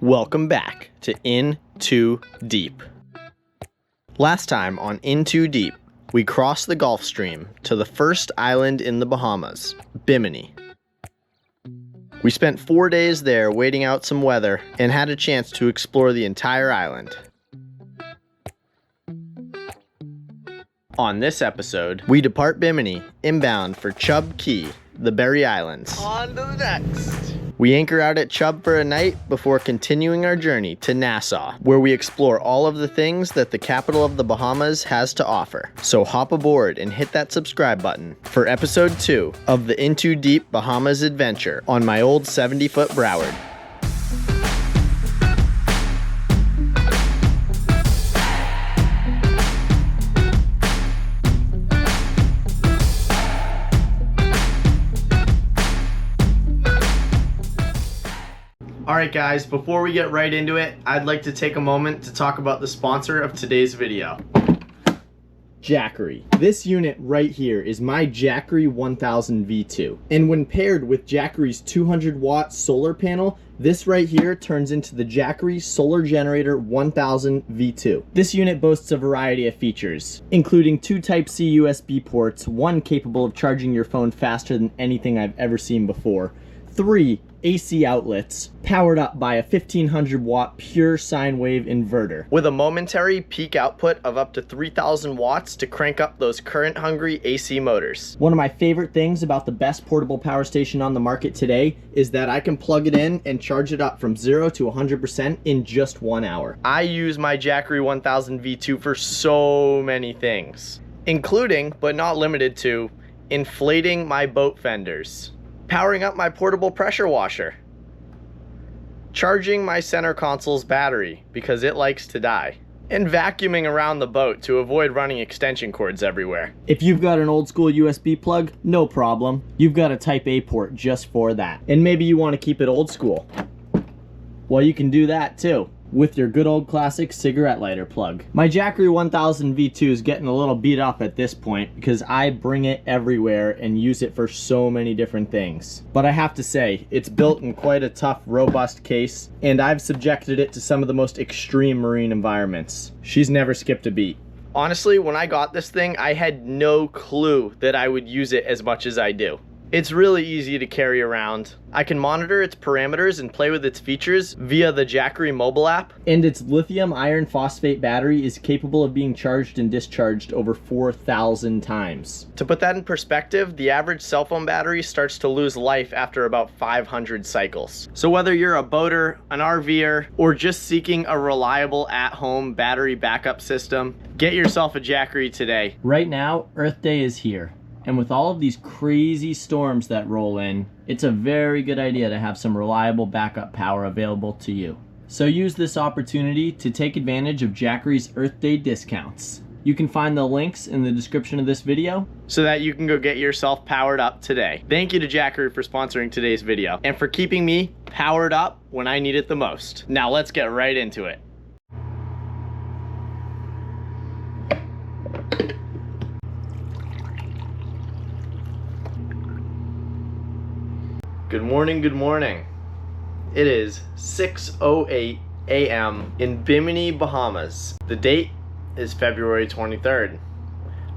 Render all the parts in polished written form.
Welcome back to InTooDeep. Last time on InTooDeep, we crossed the Gulf Stream to the first island in the Bahamas, Bimini. We spent 4 days there waiting out some weather and had a chance to explore the entire island. On this episode, we depart Bimini inbound for Chub Cay, the Berry Islands. On to the next! We anchor out at Chub for a night before continuing our journey to Nassau, where we explore all of the things that the capital of the Bahamas has to offer. So hop aboard and hit that subscribe button for episode 2 of the InTooDeep Bahamas adventure on my old 70-foot Broward. Alright guys, before we get right into it, I'd like to take a moment to talk about the sponsor of today's video. Jackery. This unit right here is my Jackery 1000 V2. And when paired with Jackery's 200-watt solar panel, this right here turns into the Jackery Solar Generator 1000 V2. This unit boasts a variety of features, including 2 Type-C USB ports, 1 capable of charging your phone faster than anything I've ever seen before, 3 AC outlets, powered up by a 1500-watt pure sine wave inverter, with a momentary peak output of up to 3000 watts to crank up those current-hungry AC motors. One of my favorite things about the best portable power station on the market today is that I can plug it in and charge it up from 0 to 100% in just 1 hour. I use my Jackery 1000 V2 for so many things, including, but not limited to, inflating my boat fenders, powering up my portable pressure washer, charging my center console's battery because it likes to die, and vacuuming around the boat to avoid running extension cords everywhere. If you've got an old school USB plug, no problem. You've got a Type A port just for that. And maybe you want to keep it old school. Well, you can do that too, with your good old classic cigarette lighter plug. My Jackery 1000 V2 is getting a little beat up at this point because I bring it everywhere and use it for so many different things. But I have to say, it's built in quite a tough, robust case, and I've subjected it to some of the most extreme marine environments. She's never skipped a beat. Honestly, when I got this thing, I had no clue that I would use it as much as I do. It's really easy to carry around. I can monitor its parameters and play with its features via the Jackery mobile app. And its lithium iron phosphate battery is capable of being charged and discharged over 4,000 times. To put that in perspective, the average cell phone battery starts to lose life after about 500 cycles. So whether you're a boater, an RVer, or just seeking a reliable at-home battery backup system, get yourself a Jackery today. Right now, Earth Day is here. And with all of these crazy storms that roll in, it's a very good idea to have some reliable backup power available to you. So use this opportunity to take advantage of Jackery's Earth Day discounts. You can find the links in the description of this video so that you can go get yourself powered up today. Thank you to Jackery for sponsoring today's video and for keeping me powered up when I need it the most. Now let's get right into it. Good morning, good morning. It is 6:08 a.m. in Bimini, Bahamas. The date is February 23rd.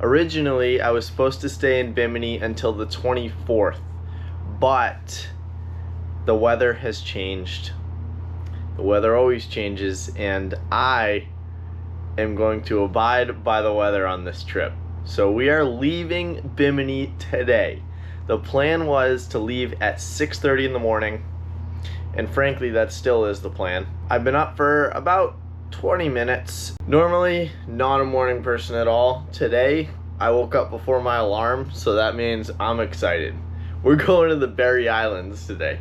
Originally, I was supposed to stay in Bimini until the 24th, but the weather has changed. The weather always changes, and I am going to abide by the weather on this trip. So we are leaving Bimini today. The plan was to leave at 6:30 in the morning, and frankly that still is the plan. I've been up for about 20 minutes. Normally not a morning person at all. Today I woke up before my alarm, so that means I'm excited. We're going to the Berry Islands today.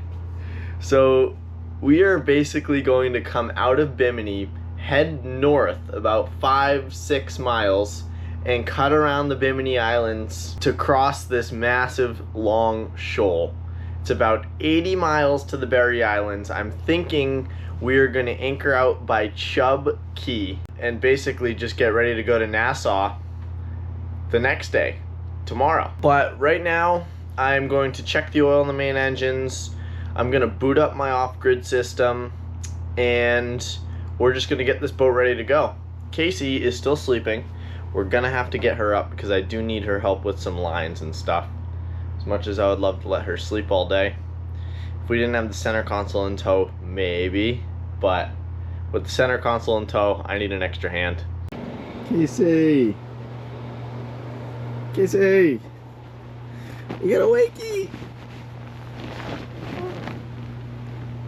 So we are basically going to come out of Bimini, head north about 5-6 miles, and cut around the Bimini Islands to cross this massive long shoal. It's about 80 miles to the Berry Islands. I'm thinking we're gonna anchor out by Chub Cay and basically just get ready to go to Nassau the next day, tomorrow. But right now, I'm going to check the oil in the main engines. I'm gonna boot up my off-grid system, and we're just gonna get this boat ready to go. Casey is still sleeping. We're gonna have to get her up because I do need her help with some lines and stuff. As much as I would love to let her sleep all day. If we didn't have the center console in tow, maybe. But with the center console in tow, I need an extra hand. Casey! Casey! You got a wakey!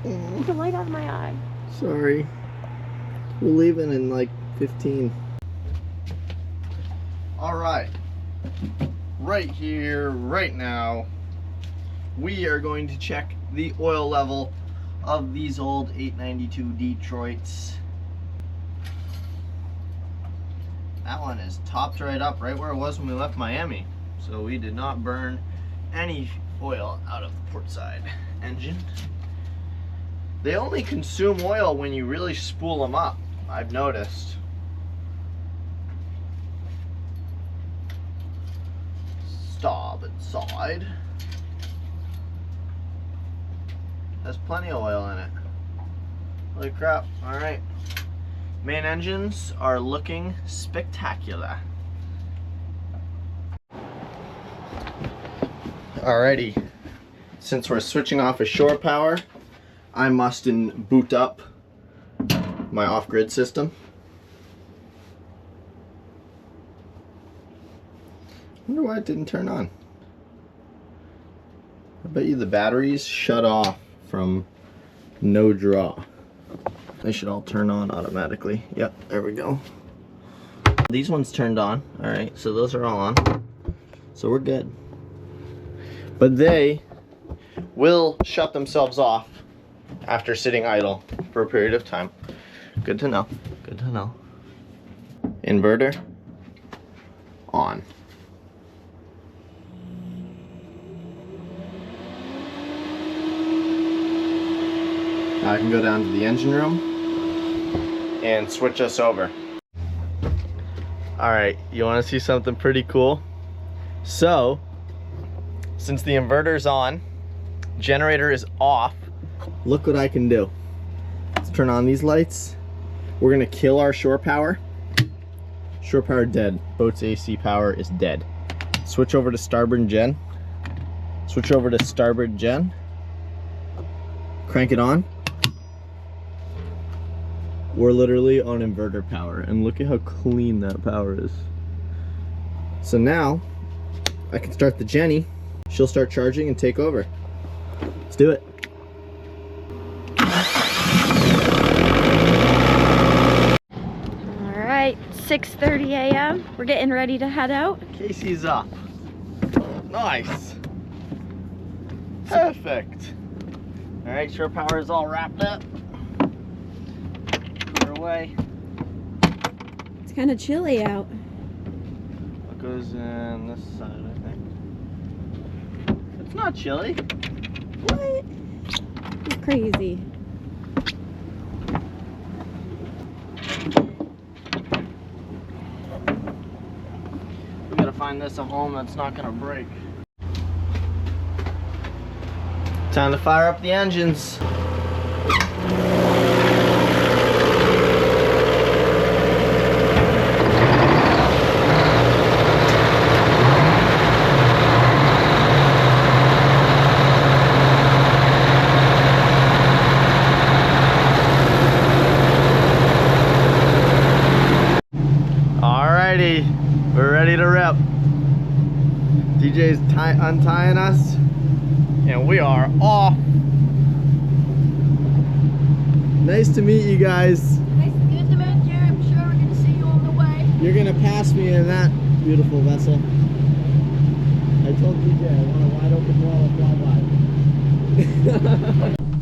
It's a light out of my eye. Sorry. We're leaving in like 15. Alright. Right here, right now, we are going to check the oil level of these old 892 Detroits. That one is topped right up, right where it was when we left Miami. So we did not burn any oil out of the port side engine. They only consume oil when you really spool them up, I've noticed. Starboard side has plenty of oil in it. Holy crap. Alright. Main engines are looking spectacular. Alrighty. Since we're switching off of shore power, I must boot up my off-grid system. I wonder why it didn't turn on. I bet you the batteries shut off from no draw. They should all turn on automatically. Yep, there we go. These ones turned on. Alright, so those are all on. So we're good. But they will shut themselves off after sitting idle for a period of time. Good to know. Good to know. Inverter on. Now I can go down to the engine room and switch us over. Alright, you want to see something pretty cool? So, since the inverter's on, generator is off, look what I can do. Let's turn on these lights. We're gonna kill our shore power. Shore power dead. Boat's AC power is dead. Switch over to starboard gen. Switch over to starboard gen. Crank it on. We're literally on inverter power, and look at how clean that power is. So now, I can start the Jenny. She'll start charging and take over. Let's do it. Alright, 6:30 a.m. We're getting ready to head out. Casey's up. Nice. Perfect. Alright, shore power is all wrapped up. Put her away. It's kind of chilly out. What goes in this side, I think. It's not chilly. What? You're crazy. We gotta find this a home that's not gonna break. Time to fire up the engines. Alrighty, we're ready to rip. DJ's untying us, and we are off. Nice to meet you guys. Nice to meet you. I'm sure we're going to see you on the way. You're gonna pass me in that beautiful vessel. I told DJ I want a wide open wall to fly by.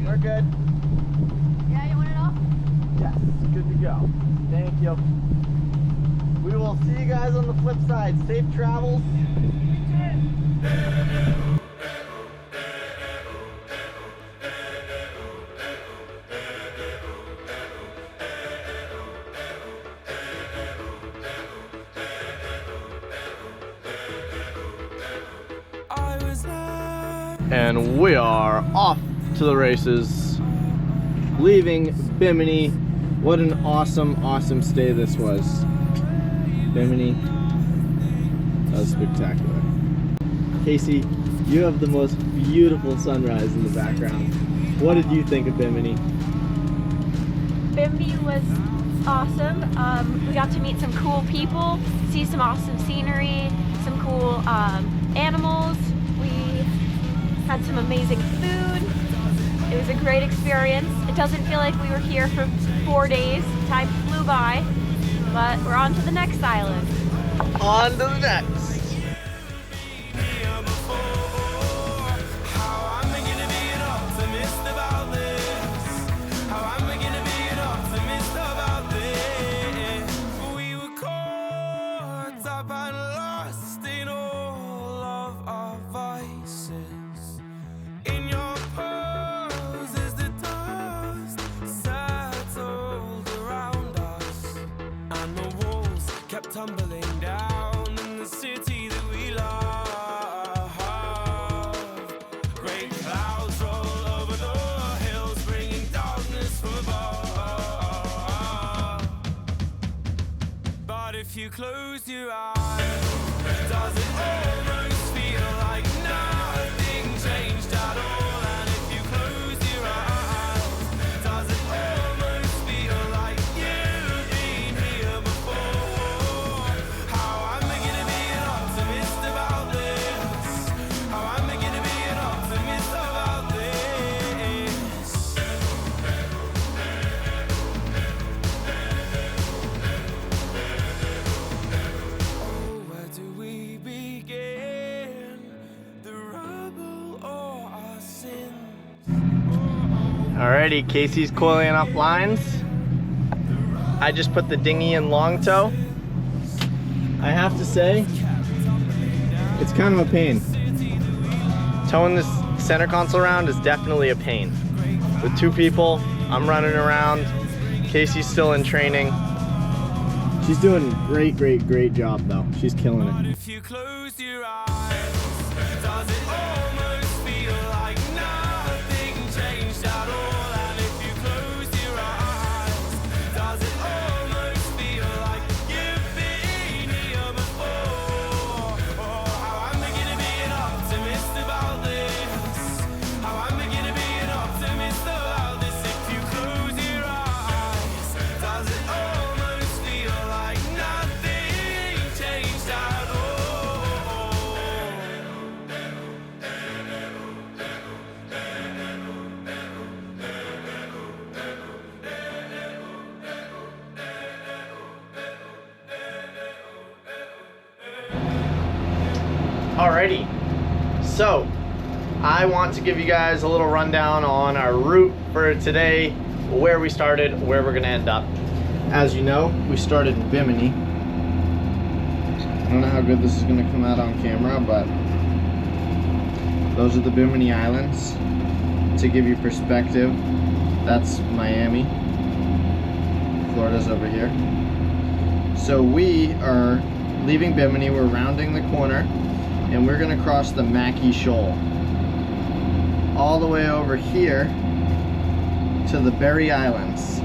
We're good. Yeah, you want it off? Yes, good to go. Thank you. We will see you guys on the flip side. Safe travels. And we are off to the races. leaving Bimini. What an awesome stay this was. Bimini, that was spectacular. Casey, you have the most beautiful sunrise in the background. What did you think of Bimini? Bimini was awesome. We got to meet some cool people, see some awesome scenery, some cool animals. We had some amazing food. It was a great experience. It doesn't feel like we were here for 4 days. Time flew by, but we're on to the next island. On to the next. Tumbling down in the city that we love. Great clouds roll over the hills, bringing darkness from above. But if you close your eyes, does it almost feel like nothing changed at all? And if you close your eyes, does it almost feel like you've been here before? Alrighty, Casey's coiling up lines. I just put the dinghy in long tow. I have to say, it's kind of a pain. Towing this center console around is definitely a pain. With 2 people, I'm running around. Casey's still in training. She's doing a great job though. She's killing it. If you close your eyes, does it almost feel like nothing changed at all? And if you close your eyes, does it almost feel like you've been here before? Oh, how I'm beginning to be an optimist about this. How I'm beginning to be an optimist about this. If you close your eyes, does it almost feel like nothing changed at all? Alrighty, so I want to give you guys a little rundown on our route for today, where we started, where we're gonna end up. As you know, we started in Bimini. I don't know how good this is gonna come out on camera, but those are the Bimini Islands. To give you perspective, that's Miami. Florida's over here. So we are leaving Bimini, we're rounding the corner, and we're gonna cross the Mackie Shoal all the way over here to the Berry Islands.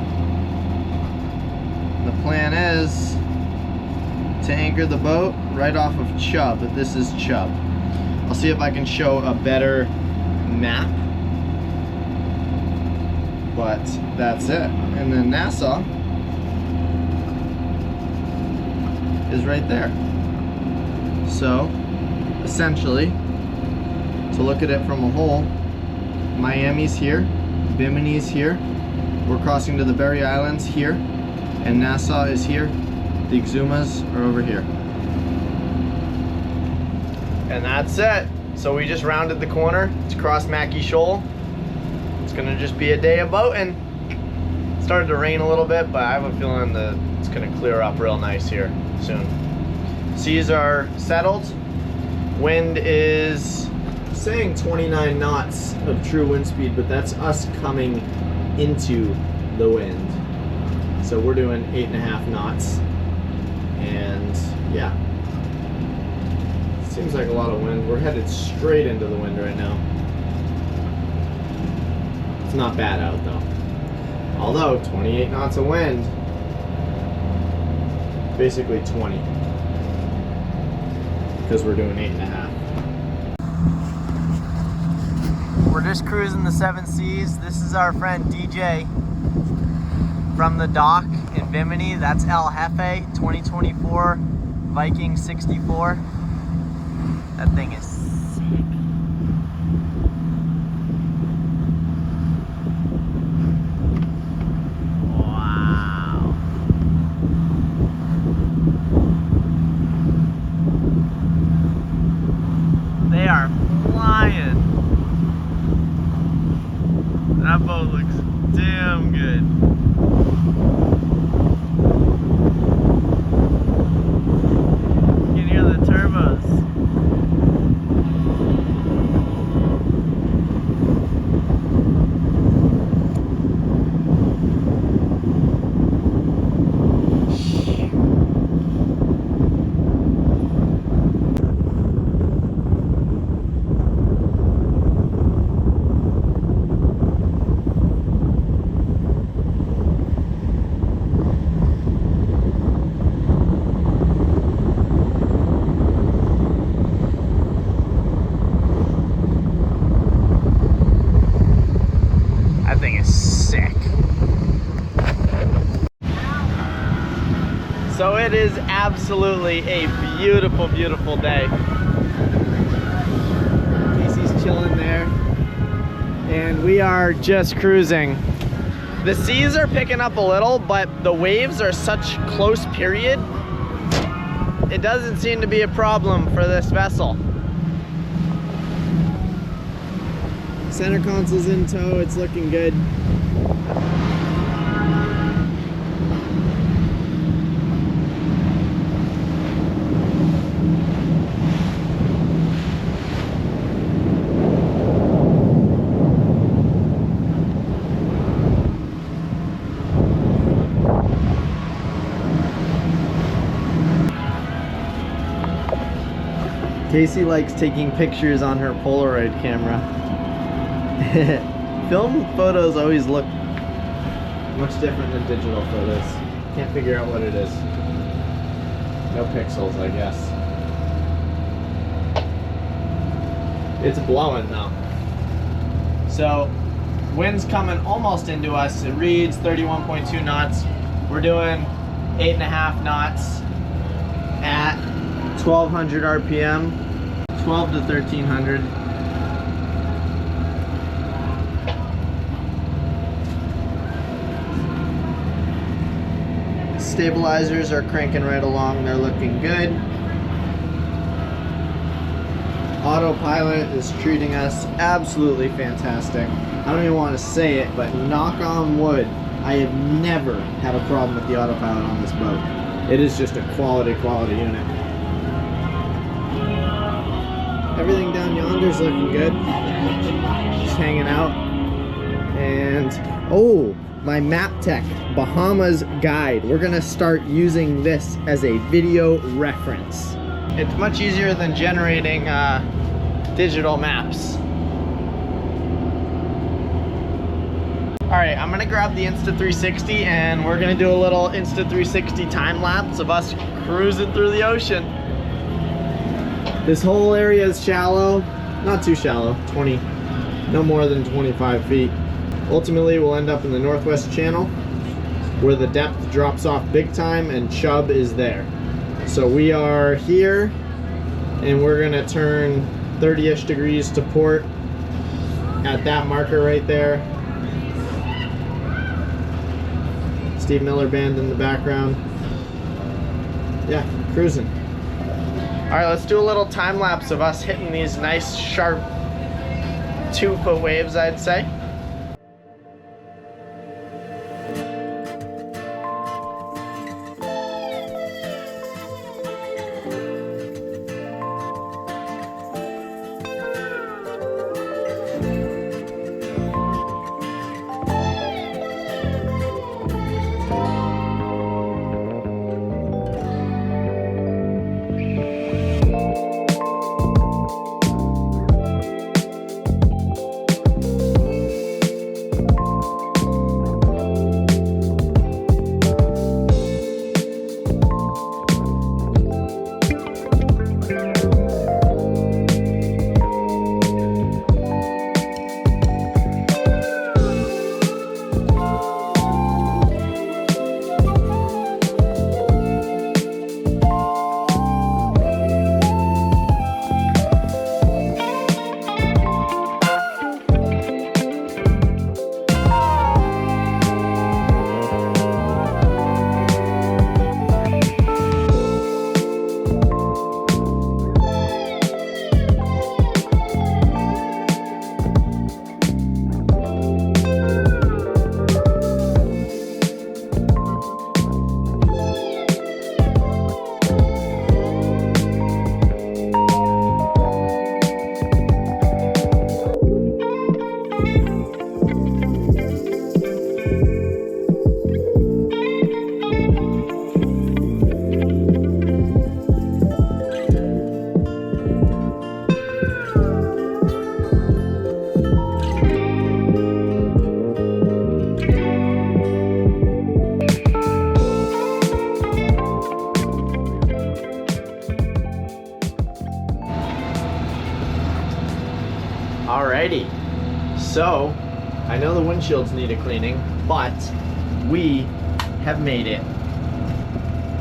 The plan is to anchor the boat right off of Chub. This is Chub. I'll see if I can show a better map, but that's it. And then Nassau is right there. So essentially, to look at it from a whole, Miami's here, Bimini's here, we're crossing to the Berry Islands here, and Nassau is here. The Exumas are over here. And that's it. So we just rounded the corner to cross Mackie Shoal. It's gonna just be a day of boating. It started to rain a little bit, but I have a feeling that it's gonna clear up real nice here soon. Seas are settled. Wind is saying 29 knots of true wind speed, but that's us coming into the wind. So we're doing 8.5 knots. And yeah, seems like a lot of wind. We're headed straight into the wind right now. It's not bad out though. Although 28 knots of wind, basically 20, because we're doing 8.5. We're just cruising the 7 Seas. This is our friend DJ from the dock in Bimini. That's El Jefe 2024 Viking 64. That thing is sick. Wow. They are flying. That boat looks damn good. You can hear the turbos. That thing is sick. So it is absolutely a beautiful, beautiful day. Casey's chilling there. And we are just cruising. The seas are picking up a little, but the waves are such close period. It doesn't seem to be a problem for this vessel. Center console's in tow, it's looking good. Casey likes taking pictures on her Polaroid camera. Film photos always look much different than digital photos. Can't figure out what it is. No pixels, I guess. It's blowing though. So, wind's coming almost into us. It reads 31.2 knots. We're doing 8.5 knots at 1200 RPM, 12 to 1300. Stabilizers are cranking right along, they're looking good. Autopilot is treating us absolutely fantastic. I don't even want to say it, but knock on wood, I have never had a problem with the autopilot on this boat. It is just a quality unit. Everything down yonder is looking good. Just hanging out. And, oh, my map tech Bahamas guide. We're gonna start using this as a video reference. It's much easier than generating digital maps. All right, I'm gonna grab the Insta360 and we're gonna do a little Insta360 time lapse of us cruising through the ocean. This whole area is shallow, not too shallow, no more than 25 feet. Ultimately, we'll end up in the Northwest Channel where the depth drops off big time and Chub is there. So we are here and we're gonna turn 30-ish degrees to port at that marker right there. Steve Miller Band in the background. Yeah, cruising. All right, let's do a little time lapse of us hitting these nice sharp 2-foot waves, I'd say. Alrighty, so I know the windshields need a cleaning, but we have made it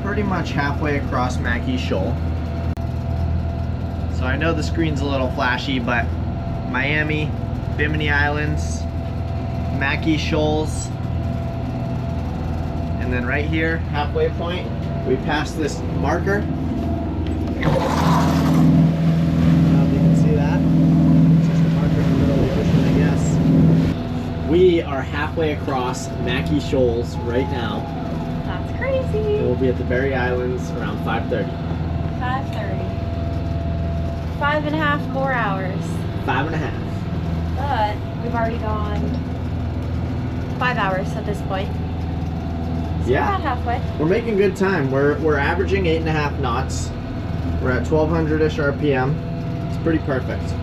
pretty much halfway across Mackie Shoal. So I know the screen's a little flashy, but Miami, Bimini Islands, Mackie Shoals, and then right here, halfway point, we passed this marker. I don't know if you can see that. It's just a marker in the middle of the ocean, I guess. We are halfway across Mackie Shoals right now. That's crazy. We'll be at the Berry Islands around 5:30. 5:30. 5.5 more hours. 5.5. But we've already gone 5 hours at this point. So Yeah. we're about halfway. We're making good time. We're averaging 8.5 knots. We're at 1200-ish RPM. It's pretty perfect.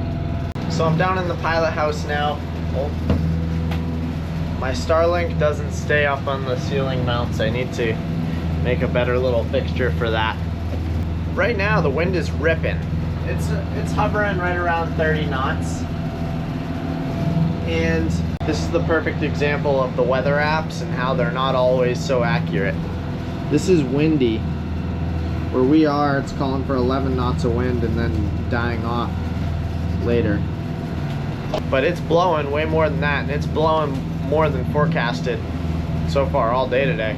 So I'm down in the pilot house now. Oh. My Starlink doesn't stay up on the ceiling mounts. I need to make a better little fixture for that. Right now the wind is ripping. It's hovering right around 30 knots. And this is the perfect example of the weather apps and how they're not always so accurate. This is windy. Where we are, it's calling for 11 knots of wind and then dying off later. But it's blowing way more than that, and it's blowing more than forecasted so far all day today.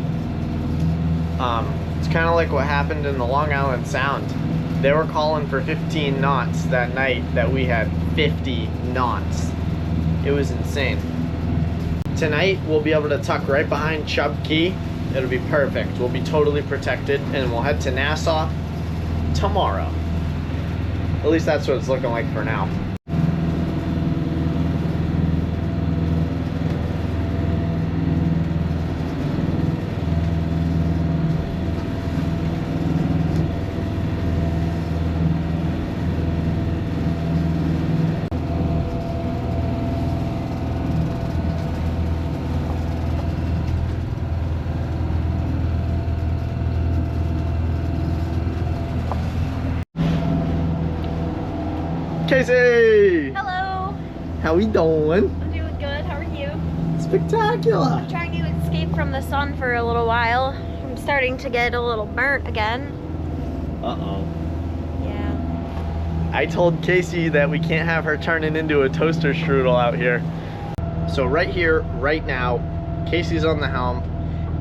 It's kind of like what happened in the Long Island Sound. They were calling for 15 knots that night that we had 50 knots. It was insane. Tonight we'll be able to tuck right behind Chub Cay. It'll be perfect. We'll be totally protected, and we'll head to Nassau tomorrow. At least that's what it's looking like for now. Casey! Hello. How we doing? I'm doing good. How are you? Spectacular! I'm trying to escape from the sun for a little while. I'm starting to get a little burnt again. Uh-oh. Yeah. I told Casey that we can't have her turning into a toaster strudel out here. So right here, right now, Casey's on the helm,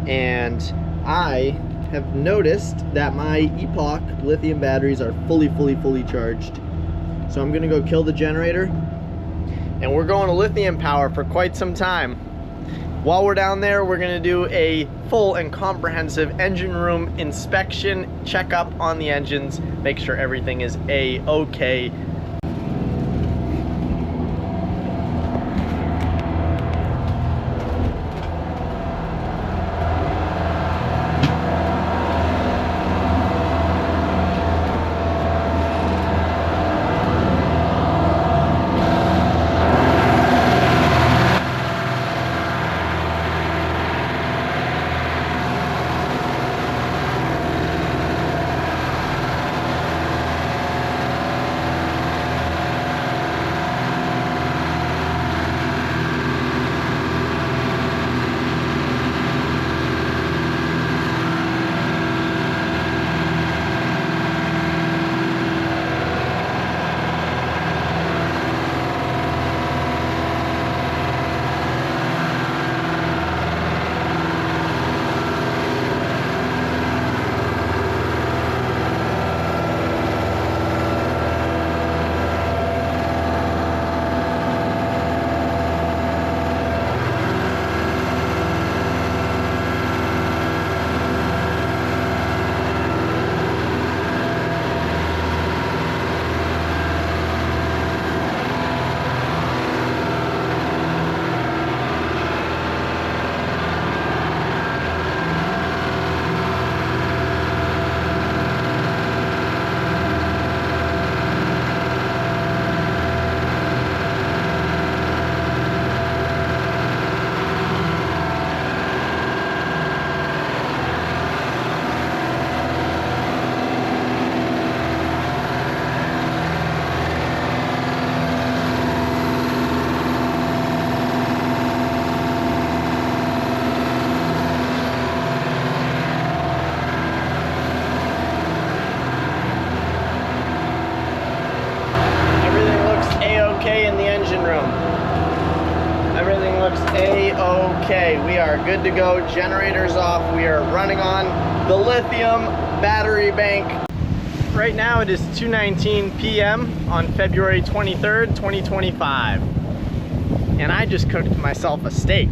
and I have noticed that my Epoch lithium batteries are fully charged. So I'm gonna go kill the generator, and we're going to lithium power for quite some time. While we're down there, we're gonna do a full and comprehensive engine room inspection, check up on the engines, make sure everything is A-okay. right, we are good to go. Generators off. We are running on the lithium battery bank. Right now it is 2:19 p.m. on February 23rd, 2025. And I just cooked myself a steak.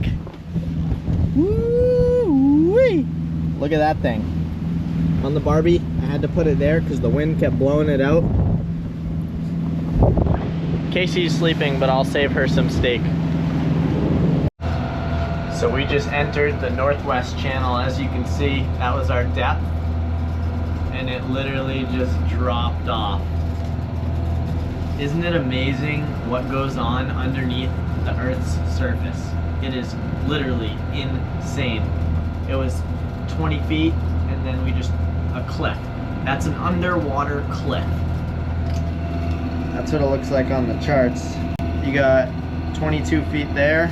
Woo-wee! Look at that thing. On the Barbie, I had to put it there because the wind kept blowing it out. Casey's sleeping, but I'll save her some steak. So we just entered the Northwest Channel. As you can see, that was our depth. And it literally just dropped off. Isn't it amazing what goes on underneath the Earth's surface? It is literally insane. It was 20 feet and then we just, a cliff. That's an underwater cliff. That's what it looks like on the charts. You got 22 feet there.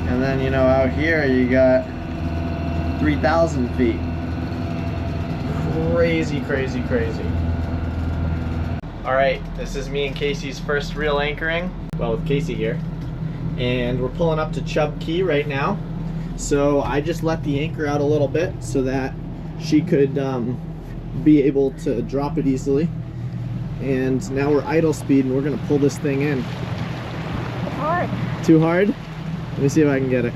And then, you know, out here you got 3,000 feet. Crazy, crazy, crazy. All right, this is me and Casey's first real anchoring. Well, with Casey here. And we're pulling up to Chub Cay right now. So I just let the anchor out a little bit so that she could be able to drop it easily. And now we're idle speed and we're gonna pull this thing in. Hard. Too hard? Let me see if I can get it.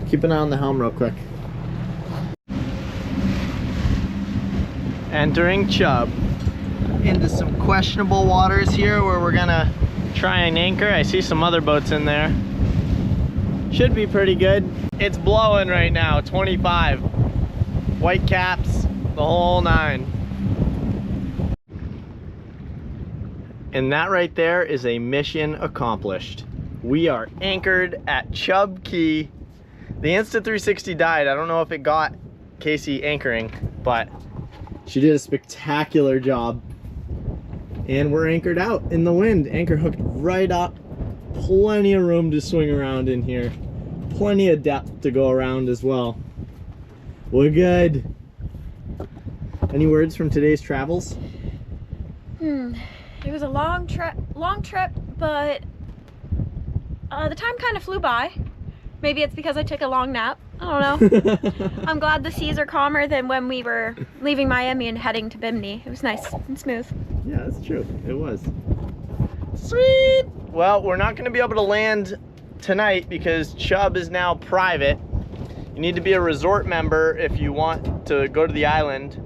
Keep an eye on the helm real quick. Entering Chub. Into some questionable waters here where we're gonna try and anchor. I see some other boats in there. Should be pretty good. It's blowing right now, 25. White caps, the whole 9. And that right there is a mission accomplished. We are anchored at Chub Cay. The Insta360 died. I don't know if it got Casey anchoring, but she did a spectacular job. And we're anchored out in the wind. Anchor hooked right up. Plenty of room to swing around in here. Plenty of depth to go around as well. We're good. Any words from today's travels? It was a long trip, but the time kind of flew by. Maybe it's because I took a long nap. I don't know. I'm glad the seas are calmer than when we were leaving Miami and heading to Bimini. It was nice and smooth. Yeah, that's true. It was. Sweet! Well, we're not going to be able to land tonight because Chub is now private. You need to be a resort member if you want to go to the island.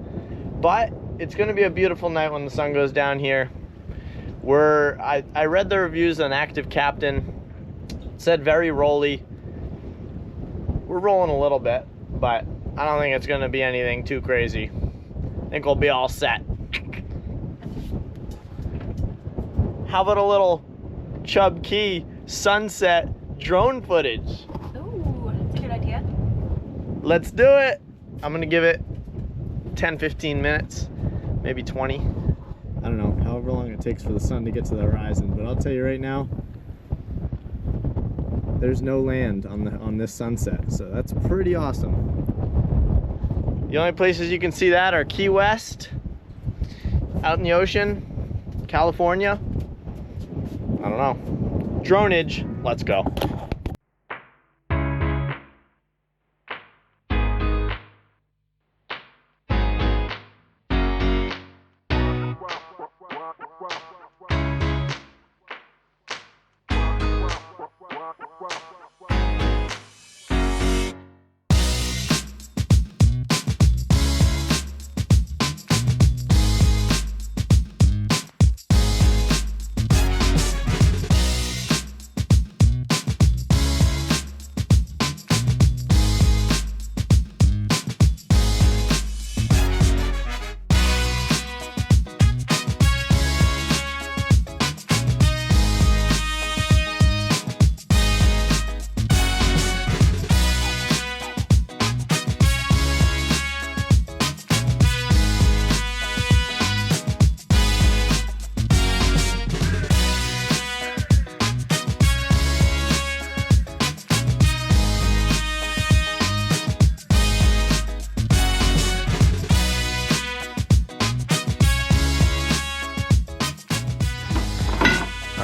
But it's going to be a beautiful night when the sun goes down here. I read the reviews on Active Captain. It said very rolly. We're rolling a little bit, but I don't think it's going to be anything too crazy. I think we'll be all set. How about a little Chub Cay sunset drone footage? Ooh, that's a good idea. Let's do it. I'm gonna give it 10-15 minutes, maybe 20. I don't know, however long it takes for the sun to get to the horizon, but I'll tell you right now, there's no land on this sunset, so that's pretty awesome. The only places you can see that are Key West, out in the ocean, California. I don't know. Droneage, let's go.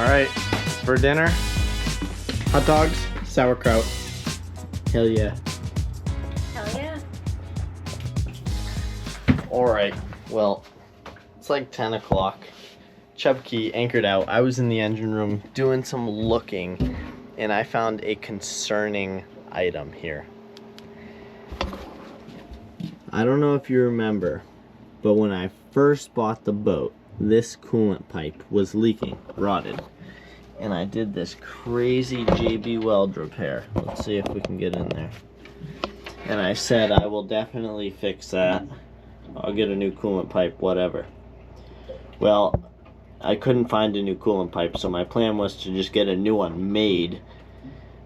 All right, for dinner, hot dogs, sauerkraut. Hell yeah. Hell yeah. All right, well, it's like 10 o'clock. Chub Cay anchored out. I was in the engine room doing some looking, and I found a concerning item here. I don't know if you remember, but when I first bought the boat, this coolant pipe was leaking, rotted. And I did this crazy JB Weld repair. Let's see if we can get in there. And I said I will definitely fix that. I'll get a new coolant pipe, whatever. Well, I couldn't find a new coolant pipe, so my plan was to just get a new one made,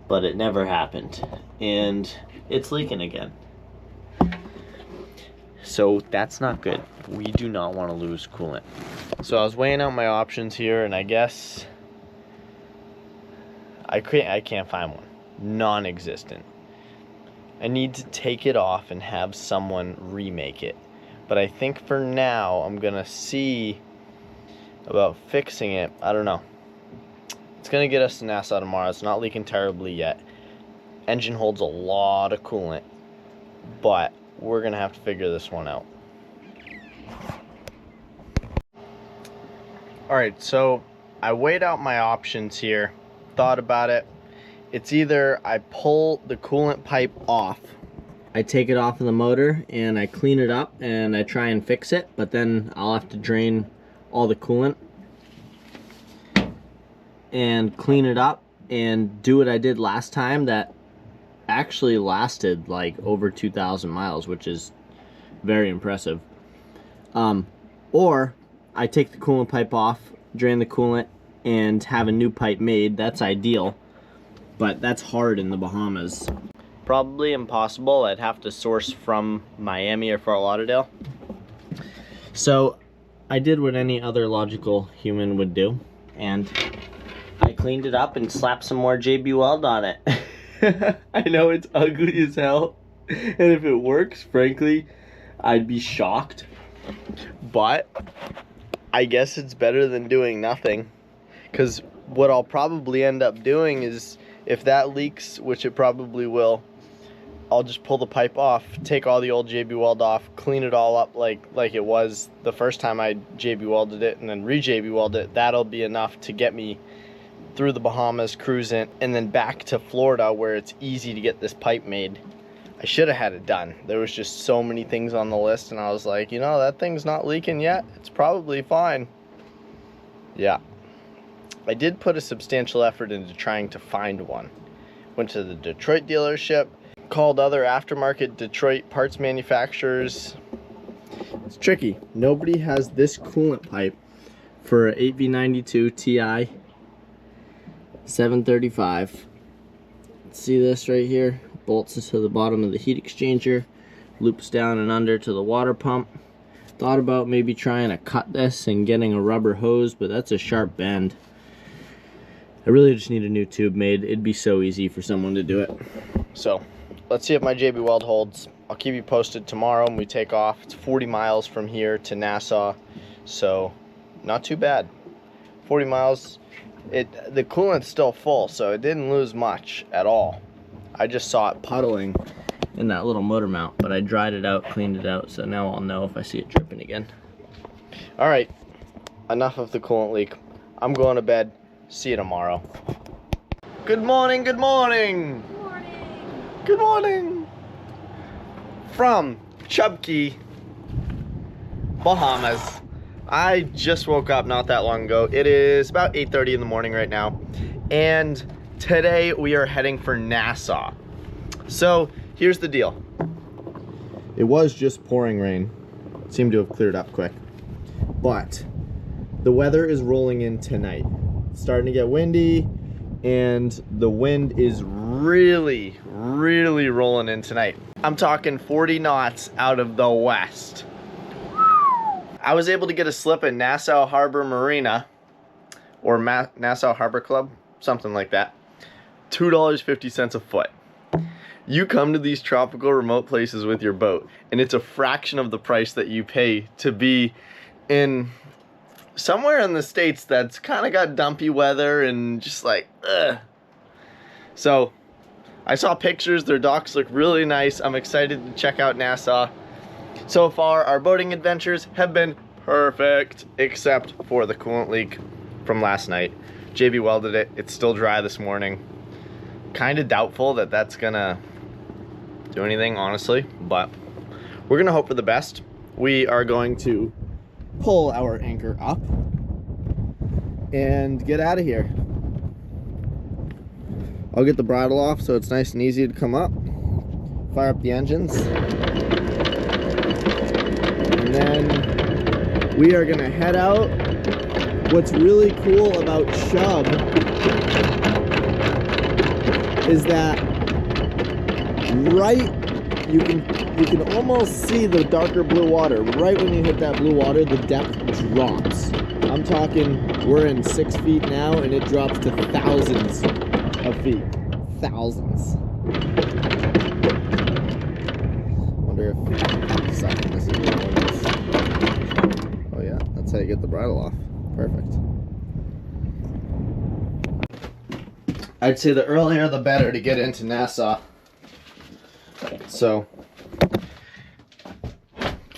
but it never happened. And it's leaking again. So that's not good. We do not want to lose coolant. So I was weighing out my options here, and I guess I can't find one. Non-existent. I need to take it off and have someone remake it. But I think for now, I'm gonna see about fixing it. I don't know. It's gonna get us to Nassau tomorrow. It's not leaking terribly yet. Engine holds a lot of coolant, but we're gonna have to figure this one out. Alright, so I weighed out my options here, thought about it. It's either I pull the coolant pipe off, I take it off of the motor and I clean it up and I try and fix it, but then I'll have to drain all the coolant and clean it up and do what I did last time that actually lasted like over 2,000 miles, which is very impressive. Or I take the coolant pipe off, drain the coolant, and have a new pipe made. That's ideal, but that's hard in the Bahamas. Probably impossible. I'd have to source from Miami or Fort Lauderdale. So I did what any other logical human would do, and I cleaned it up and slapped some more JB Weld on it. I know it's ugly as hell, and if it works, frankly, I'd be shocked. But I guess it's better than doing nothing, because what I'll probably end up doing is, if that leaks, which it probably will, I'll just pull the pipe off, take all the old JB Weld off, clean it all up like it was the first time I JB Welded it, and then re-JB Welded it. That'll be enough to get me through the Bahamas, cruising, and then back to Florida where it's easy to get this pipe made. I should have had it done. There was just so many things on the list, and I was like, you know, that thing's not leaking yet. It's probably fine. Yeah. I did put a substantial effort into trying to find one. Went to the Detroit dealership, called other aftermarket Detroit parts manufacturers. It's tricky. Nobody has this coolant pipe for an 8V92 Ti 735. See this right here? Bolts to the bottom of the heat exchanger, loops down and under to the water pump. Thought about maybe trying to cut this and getting a rubber hose, but that's a sharp bend. I really just need a new tube made. It'd be so easy for someone to do it. So let's see if my JB Weld holds. I'll keep you posted tomorrow when we take off. It's 40 miles from here to Nassau, so not too bad. 40 miles. The coolant's still full, so it didn't lose much at all. I just saw it puddling in that little motor mount, but I dried it out, cleaned it out, so now I'll know if I see it dripping again. All right, enough of the coolant leak. I'm going to bed. See you tomorrow. Good morning, good morning. Good morning. Good morning. From Chub Cay, Bahamas. I just woke up not that long ago. It is about 8:30 in the morning right now, and today we are heading for Nassau. So here's the deal. It was just pouring rain. It seemed to have cleared up quick, but the weather is rolling in tonight. It's starting to get windy, and the wind is really rolling in tonight. I'm talking 40 knots out of the west. I was able to get a slip at Nassau Harbor Marina, or Nassau Harbor Club, something like that. $2.50 a foot. You come to these tropical remote places with your boat, and it's a fraction of the price that you pay to be in somewhere in the States that's kind of got dumpy weather and just like, ugh. So I saw pictures, their docks look really nice. I'm excited to check out Nassau. So far, our boating adventures have been perfect, except for the coolant leak from last night. JB welded it, it's still dry this morning. Kind of doubtful that that's gonna do anything, honestly, but we're gonna hope for the best. We are going to pull our anchor up and get out of here. I'll get the bridle off so it's nice and easy to come up. Fire up the engines. And then we are gonna head out. What's really cool about Chub is that right, you can almost see the darker blue water. Right when you hit that blue water, the depth drops. I'm talking, we're in 6 feet now and it drops to thousands of feet. Thousands. Wonder if second this is what it is. Oh yeah, that's how you get the bridle off. Perfect. I'd say the earlier the better to get into Nassau. So,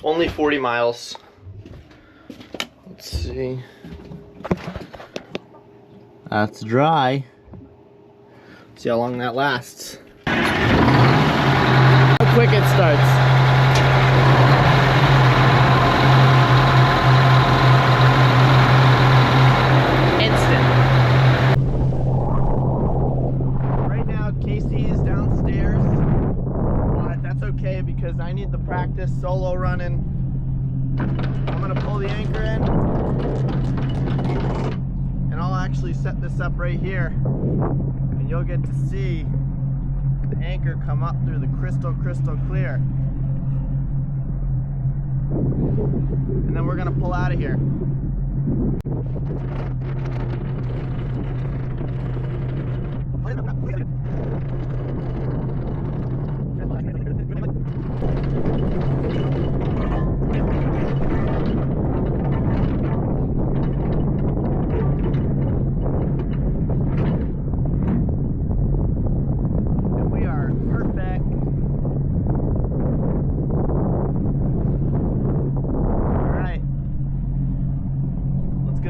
only 40 miles. Let's see. That's dry. See how long that lasts. How quick it starts. Because I need the practice solo running. I'm gonna pull the anchor in and I'll actually set this up right here and you'll get to see the anchor come up through the crystal clear. And then we're gonna pull out of here.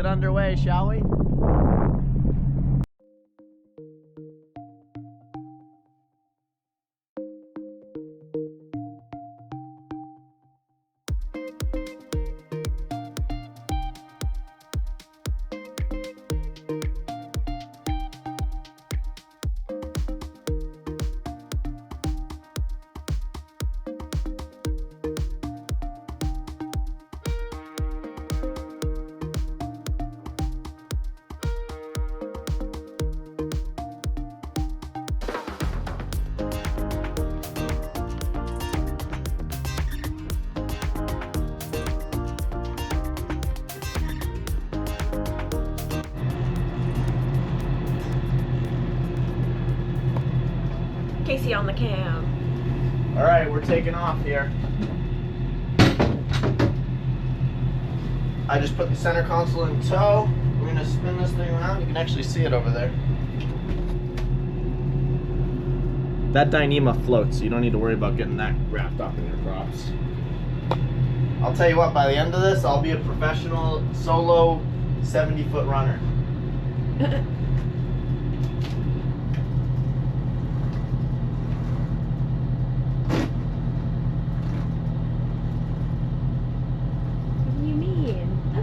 Underway, shall we? Casey on the cam. All right, we're taking off here. I just put the center console in tow. We're gonna spin this thing around. You can actually see it over there. That Dyneema floats, so you don't need to worry about getting that wrapped up in your props. I'll tell you what, by the end of this, I'll be a professional solo 70-foot runner.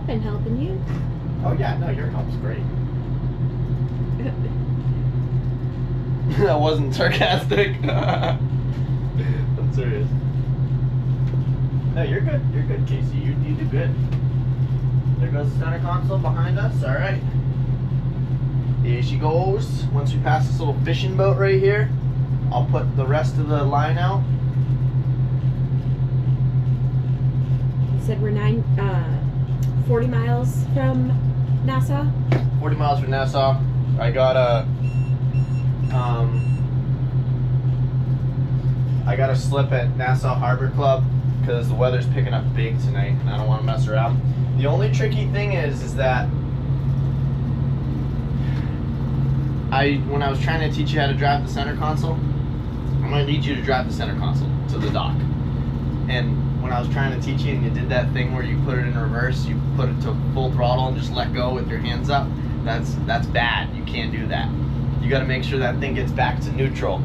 Been helping you. Oh yeah, no, your help's great. That wasn't sarcastic. I'm serious. No, you're good. You're good, Casey. You do good. There goes the center console behind us. All right. Here she goes. Once we pass this little fishing boat right here, I'll put the rest of the line out. You said we're 40 miles from Nassau? 40 miles from Nassau. I got a slip at Nassau Harbor Club because the weather's picking up big tonight and I don't want to mess around. The only tricky thing is that when I was trying to teach you how to drive the center console, I'm going to need you to drive the center console to the dock. And when I was trying to teach you and you did that thing where you put it in reverse, you put it to full throttle and just let go with your hands up, that's bad. You can't do that. You got to make sure that thing gets back to neutral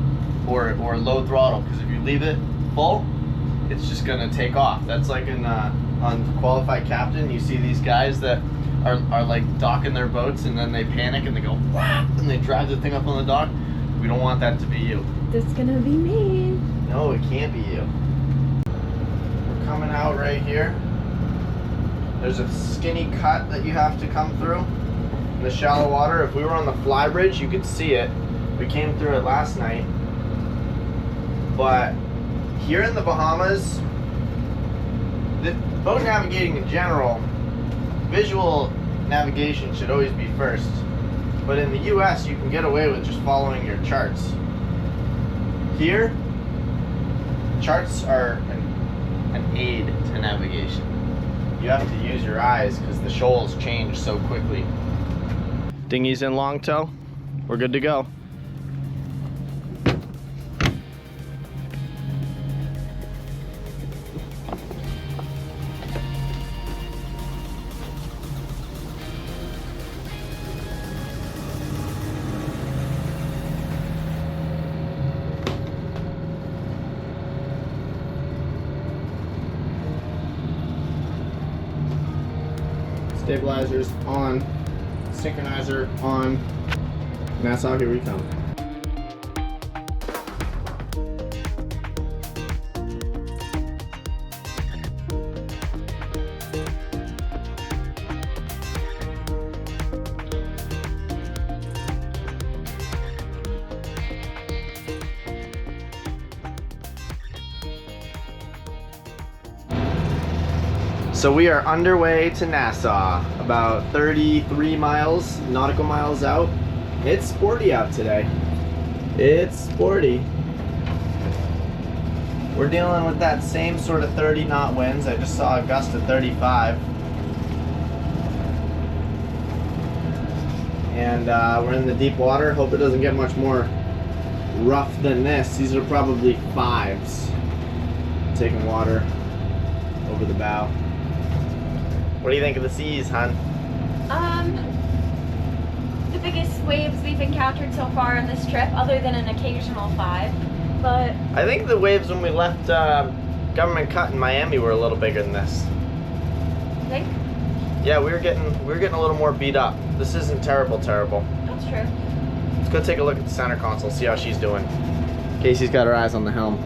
or low throttle, because if you leave it full, it's just going to take off. That's like on Qualified Captain, you see these guys that are like docking their boats and then they panic and they go whap, and they drive the thing up on the dock. We don't want that to be you. This is gonna be me. No, it can't be you. We're coming out right here. There's a skinny cut that you have to come through in the shallow water. If we were on the fly bridge, you could see it. We came through it last night. But here in the Bahamas, the boat navigating in general, visual navigation should always be first. But in the US, you can get away with just following your charts. Here, charts are an aid to navigation. You have to use your eyes because the shoals change so quickly. Dinghy's in long tow. We're good to go. Stabilizers on, synchronizer on. Nassau, here we come. So we are underway to Nassau, about 33 miles, nautical miles out. It's sporty out today. It's sporty. We're dealing with that same sort of 30 knot winds. I just saw a gust of 35. And we're in the deep water. Hope it doesn't get much more rough than this. These are probably 5s. Taking water over the bow. What do you think of the seas, hon? The biggest waves we've encountered so far on this trip, other than an occasional 5, but I think the waves when we left Government Cut in Miami were a little bigger than this. think Yeah, we were getting a little more beat up. This isn't terrible. that's true. Let's go take a look at the center console, see how she's doing. Casey's got her eyes on the helm.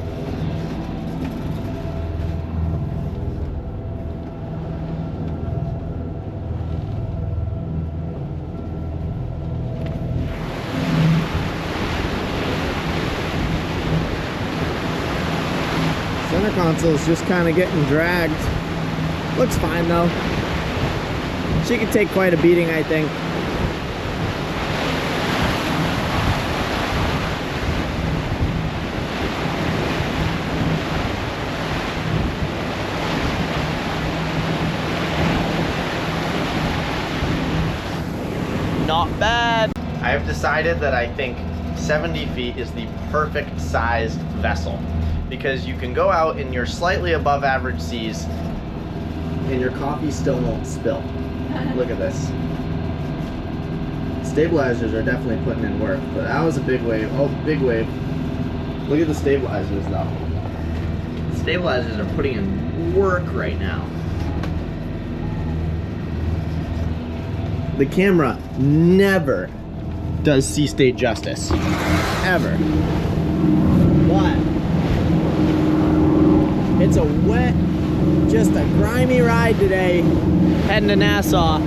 Center console is just kind of getting dragged. Looks fine though. She could take quite a beating, I think. Not bad. I have decided that I think 70 feet is the perfect sized vessel, because you can go out in your slightly above average seas and your coffee still won't spill. Look at this. Stabilizers are definitely putting in work, but that was a big wave. Oh, big wave. Look at the stabilizers though. Stabilizers are putting in work right now. The camera never does sea state justice. Ever. But it's a wet, just a grimy ride today, heading to Nassau.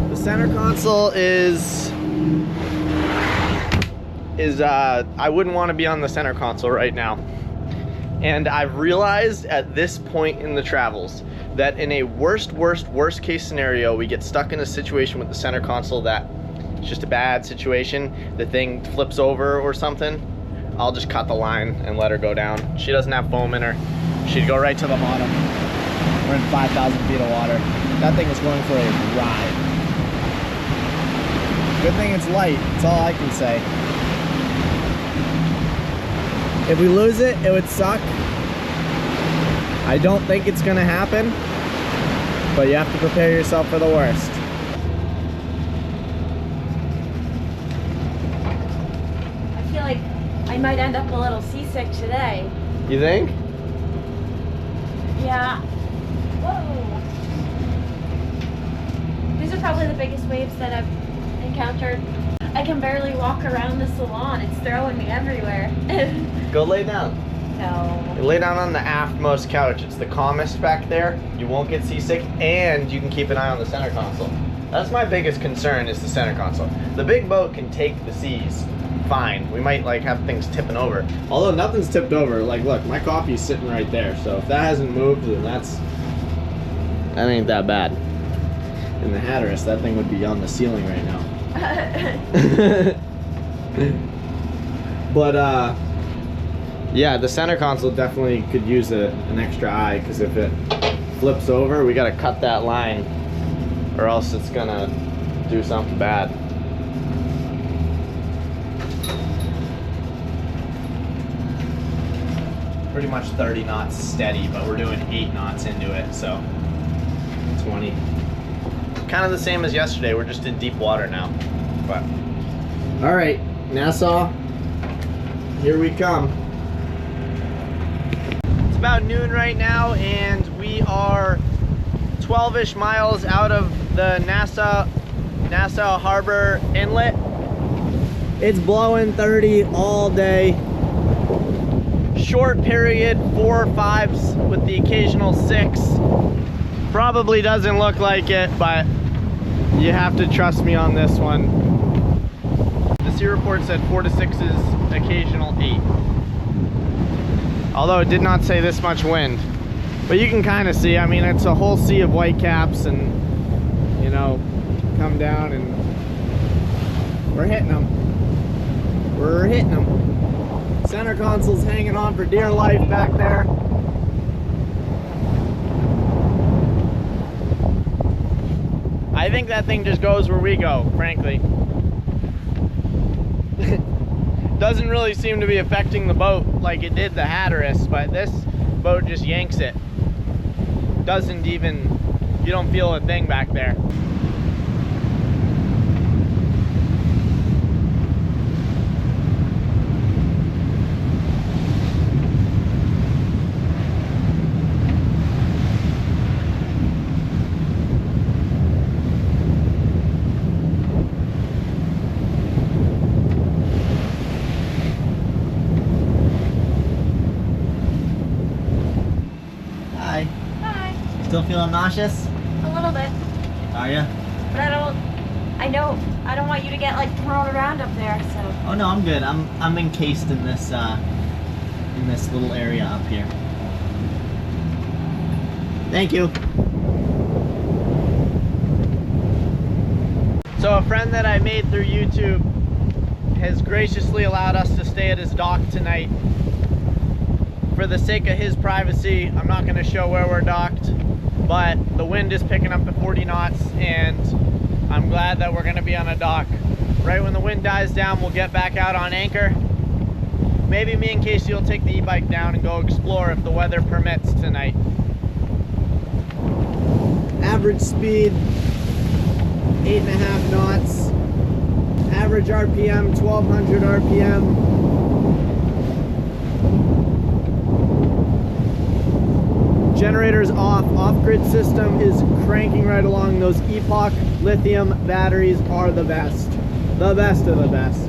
The center console is I wouldn't want to be on the center console right now. And I've realized at this point in the travels that in a worst case scenario, we get stuck in a situation with the center console that it's just a bad situation, the thing flips over or something. I'll just cut the line and let her go down. She doesn't have foam in her. She'd go right to the bottom. We're in 5,000 feet of water. That thing is going for a ride. Good thing it's light, that's all I can say. If we lose it, it would suck. I don't think it's gonna happen, but you have to prepare yourself for the worst. I feel like I might end up a little seasick today. You think? Yeah. Whoa. These are probably the biggest waves that I've encountered. I can barely walk around the salon. It's throwing me everywhere. Go lay down. No. You lay down on the aftmost couch. It's the calmest back there. You won't get seasick, and you can keep an eye on the center console. That's my biggest concern, is the center console. The big boat can take the seas fine. We might like have things tipping over. Although nothing's tipped over. Like, look, my coffee's sitting right there. So if that hasn't moved, then that ain't that bad. In the Hatteras, that thing would be on the ceiling right now. But yeah, the center console definitely could use an extra eye, because if it flips over, we gotta cut that line, or else it's gonna do something bad. Pretty much 30 knots steady, but we're doing 8 knots into it, so 20. Kind of the same as yesterday, we're just in deep water now. But all right, Nassau, here we come. It's about noon right now, and we are 12-ish miles out of the Nassau Harbor Inlet. It's blowing 30 all day. Short period, 4 or 5s with the occasional 6. Probably doesn't look like it, but you have to trust me on this one. The sea report said 4 to 6s, occasional 8. Although it did not say this much wind. But you can kind of see, I mean, it's a whole sea of whitecaps, and, you know, come down and we're hitting them. We're hitting them. Center console's hanging on for dear life back there. I think that thing just goes where we go, frankly. Doesn't really seem to be affecting the boat like it did the Hatteras, but this boat just yanks it. Doesn't even, you don't feel a thing back there. Still feeling nauseous? A little bit. Are ya? But I don't want you to get like thrown around up there, so. Oh no, I'm good. I'm encased in this little area up here. Thank you. So a friend that I made through YouTube has graciously allowed us to stay at his dock tonight. For the sake of his privacy, I'm not going to show where we're docked, but the wind is picking up to 40 knots, and I'm glad that we're going to be on a dock. Right when the wind dies down, we'll get back out on anchor. Maybe me and Casey will take the e-bike down and go explore if the weather permits tonight. Average speed, 8.5 knots. Average RPM, 1200 RPM. Generator's off. Off-grid system is cranking right along. Those Epoch lithium batteries are the best. The best of the best.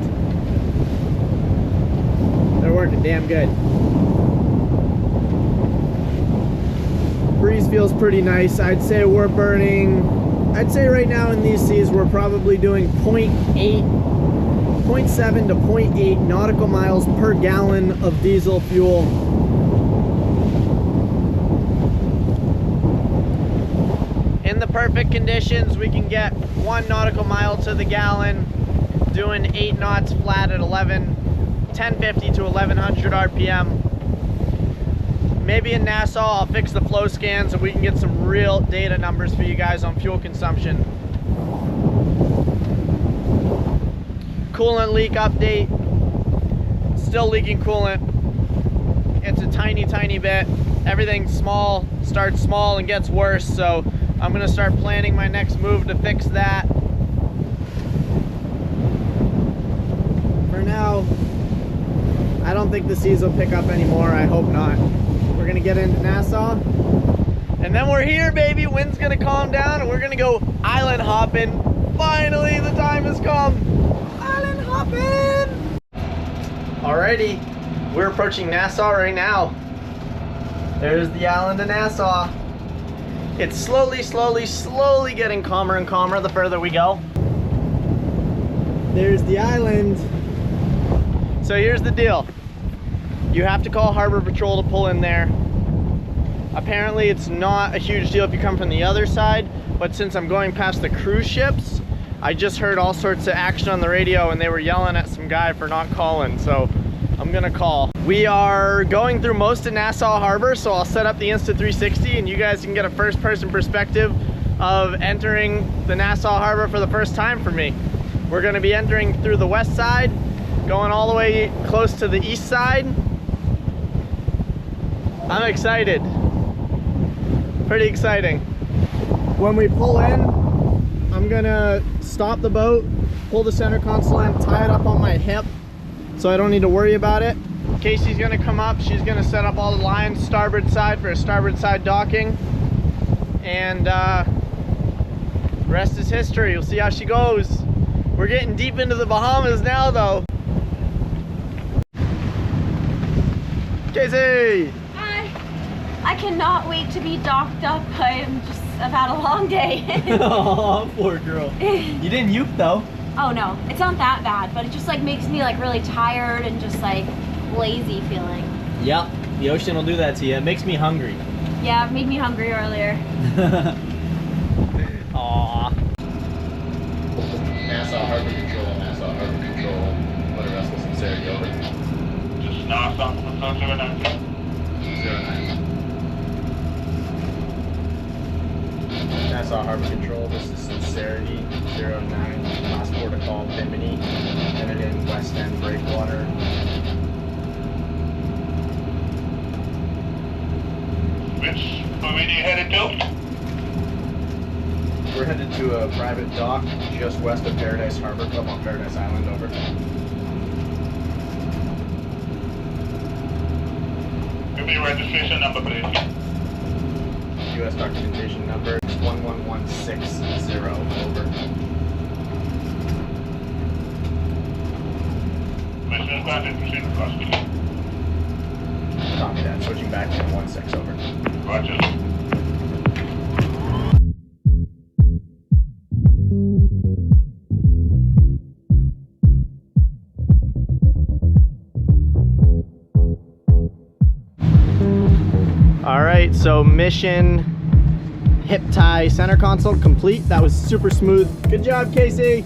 They're working damn good. Breeze feels pretty nice. I'd say we're burning, I'd say right now in these seas we're probably doing 0.7 to 0.8 nautical miles per gallon of diesel fuel. In the perfect conditions, we can get 1 nautical mile to the gallon, doing 8 knots flat at 11 1050 to 1100 RPM. Maybe in Nassau, I'll fix the flow scan so we can get some real data numbers for you guys on fuel consumption. Coolant leak update. Still leaking coolant. It's a tiny, tiny bit. Everything's small, starts small and gets worse, so I'm gonna start planning my next move to fix that. For now, I don't think the seas will pick up anymore. I hope not. We're gonna get into Nassau, and then we're here, baby. Wind's gonna calm down, and we're gonna go island hopping. Finally, the time has come. Island hopping! Alrighty, we're approaching Nassau right now. There's the island of Nassau. It's slowly getting calmer and calmer the further we go. There's the island. So here's the deal. You have to call Harbor Patrol to pull in there. Apparently it's not a huge deal if you come from the other side, but since I'm going past the cruise ships, I just heard all sorts of action on the radio and they were yelling at some guy for not calling, so I'm gonna call. We are going through most of Nassau Harbor, so I'll set up the Insta360 and you guys can get a first-person perspective of entering the Nassau Harbor for the first time for me. We're gonna be entering through the west side, going all the way close to the east side. I'm excited. Pretty exciting. When we pull in, I'm gonna stop the boat, pull the center console in, tie it up on my hip so I don't need to worry about it. Casey's gonna come up, she's gonna set up all the lines starboard side for a starboard side docking. And rest is history. We'll see how she goes. We're getting deep into the Bahamas now though. Casey! Hi. I cannot wait to be docked up. I've had a long day. Oh, poor girl. You didn't uke though. Oh no, it's not that bad, but it just like makes me like really tired and just like lazy feeling. Yep, the ocean will do that to you. It makes me hungry. Yeah, it made me hungry earlier. Aww. Nassau Harbor Control, Nassau Harbor Control. What a restful sincerity, over. Just Nassau, 09. 09. Nassau Harbor Control, this is Sincerity, 09. Last port of call, Bimini. Headed in West End Breakwater. Which Bimini you headed to? We're headed to a private dock just west of Paradise Harbor Club on Paradise Island, over. Give me your registration number, please. U.S. documentation number is 11160, over. Mission granted, proceed with caution. Copy that, switching back to 16, over. Roger. All right, so mission hip tie center console complete. That was super smooth. Good job, Casey.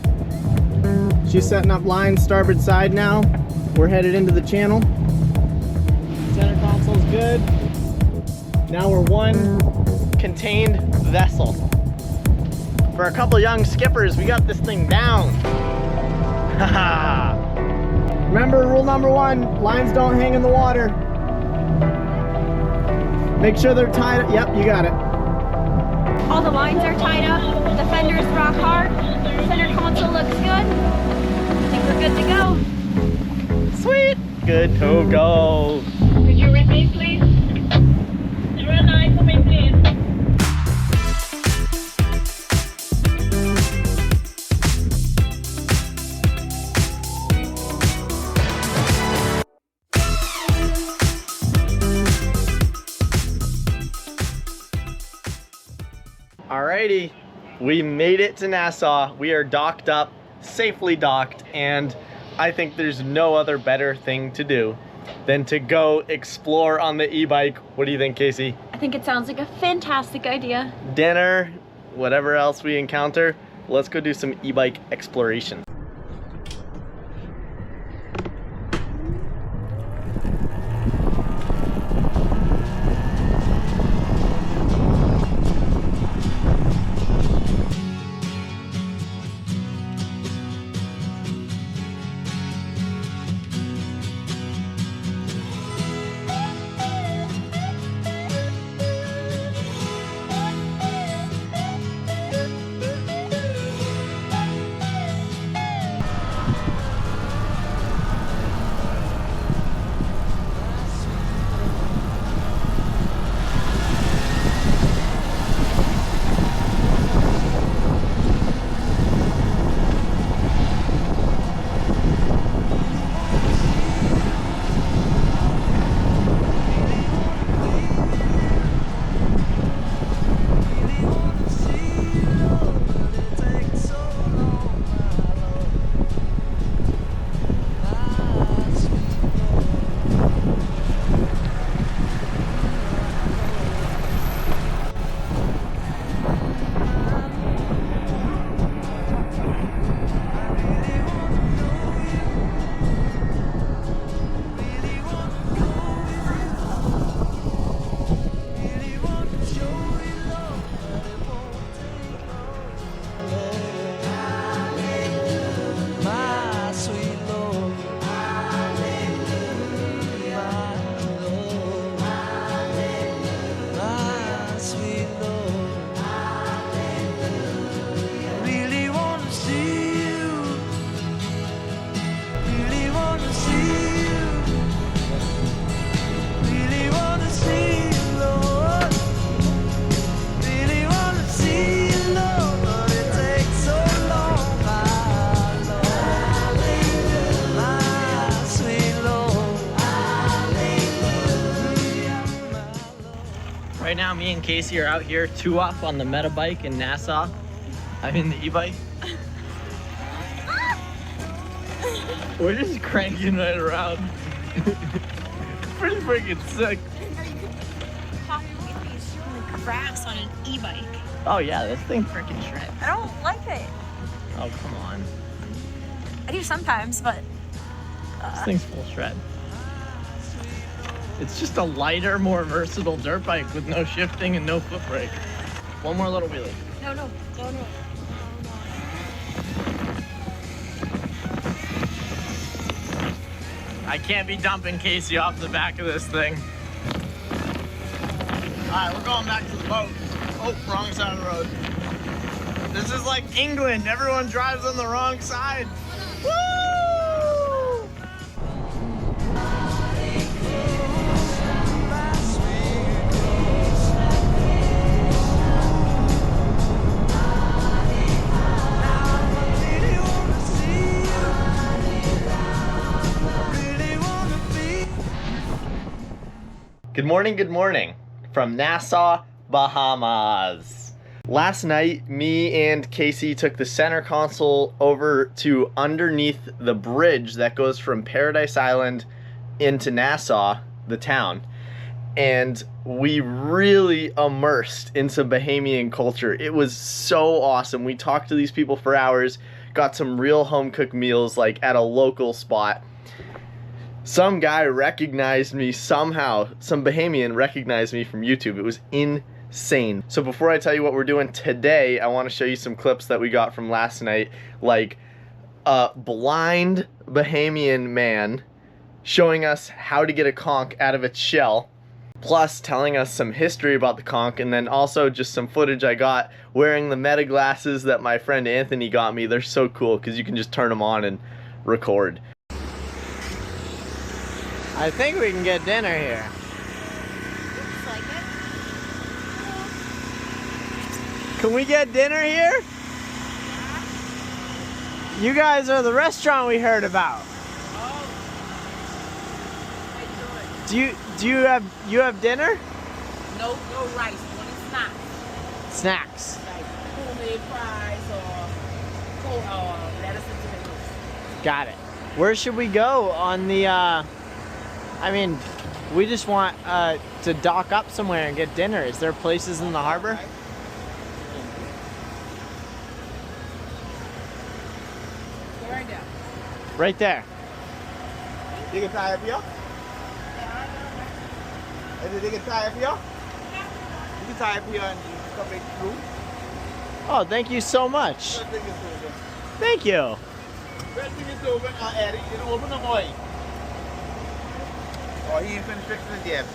She's setting up lines starboard side now. We're headed into the channel. Center console's good. Now we're one contained vessel. For a couple young skippers, we got this thing down. Haha. Remember rule number 1, lines don't hang in the water. Make sure they're tied up. Yep, you got it. All the lines are tied up. The fenders rock hard. Center console looks good. I think we're good to go. Sweet. Good to go. Could you repeat, please? 09 for me, please. Alrighty, we made it to Nassau. We are docked up, safely docked, and I think there's no other better thing to do than to go explore on the e-bike. What do you think, Casey? I think it sounds like a fantastic idea. Dinner, whatever else we encounter, let's go do some e-bike exploration. and Casey are out here, 2-up on the meta bike in Nassau. I mean the e-bike. We're just cranking right around. Pretty freaking sick. Grass on an e-bike. Oh yeah, this thing freaking shreds. I don't like it. Oh, come on. I do sometimes, but This thing's full shred. It's just a lighter, more versatile dirt bike with no shifting and no foot brake. One more little wheelie. no. I can't be dumping Casey off the back of this thing. Alright, we're going back to the boat. Oh, wrong side of the road. This is like England. Everyone drives on the wrong side. Woo! Good morning, from Nassau, Bahamas. Last night, me and Casey took the center console over to underneath the bridge that goes from Paradise Island into Nassau, the town. And we really immersed in some Bahamian culture. It was so awesome. We talked to these people for hours, got some real home-cooked meals like at a local spot. Some guy recognized me somehow. Some Bahamian recognized me from YouTube. It was insane. So before I tell you what we're doing today, I want to show you some clips that we got from last night. Like a blind Bahamian man showing us how to get a conch out of its shell, plus telling us some history about the conch, and then also just some footage I got wearing the meta glasses that my friend Anthony got me. They're so cool because you can just turn them on and record. I think we can get dinner here. Looks like it. Can we get dinner here? You guys are the restaurant we heard about. Do you have dinner? No rice, only snacks. Snacks. Like homemade fries or lettuce and tomatoes. Got it. Where should we go on the I mean, we just want to dock up somewhere and get dinner. Is there places in the harbor? Go right there. Right there. They can tie up here? They can tie up here? You can tie up here and come back through. Oh, thank you so much. That thing is over. Thank you. That thing is over. Eddie, you don't open the boy. Oh, he ain't finished fixing it yet.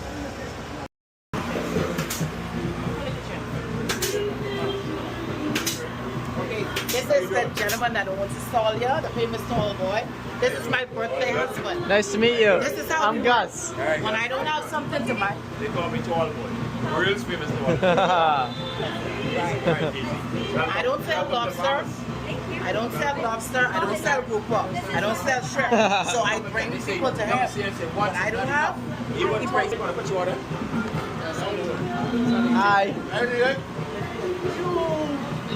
Okay, this is the gentleman that owns the stall here, the famous tall boy. This is my birthday husband. Nice to meet you. This is how I'm we Gus. work. When I don't have something to buy, They call me Tall Boy. Real famous Tall Boy. I don't sell lobster. I don't sell lobster. I don't sell grouper. I don't sell shrimp. So I bring people to him. What I don't have, he brings. Hi.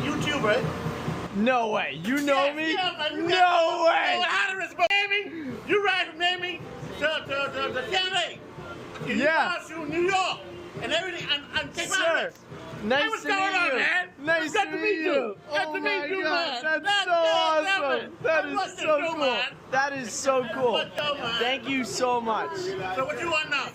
YouTube, right? No way. You know me? No way. You ride from Miami to Canada. Yeah. New York and everything. And take Sir. Nice what's to meet going on, you. man? Nice Good to meet you. Good Oh to meet my you, gosh, man. that's so awesome. That is so cool. That is so cool. Thank you so much. So what you want now?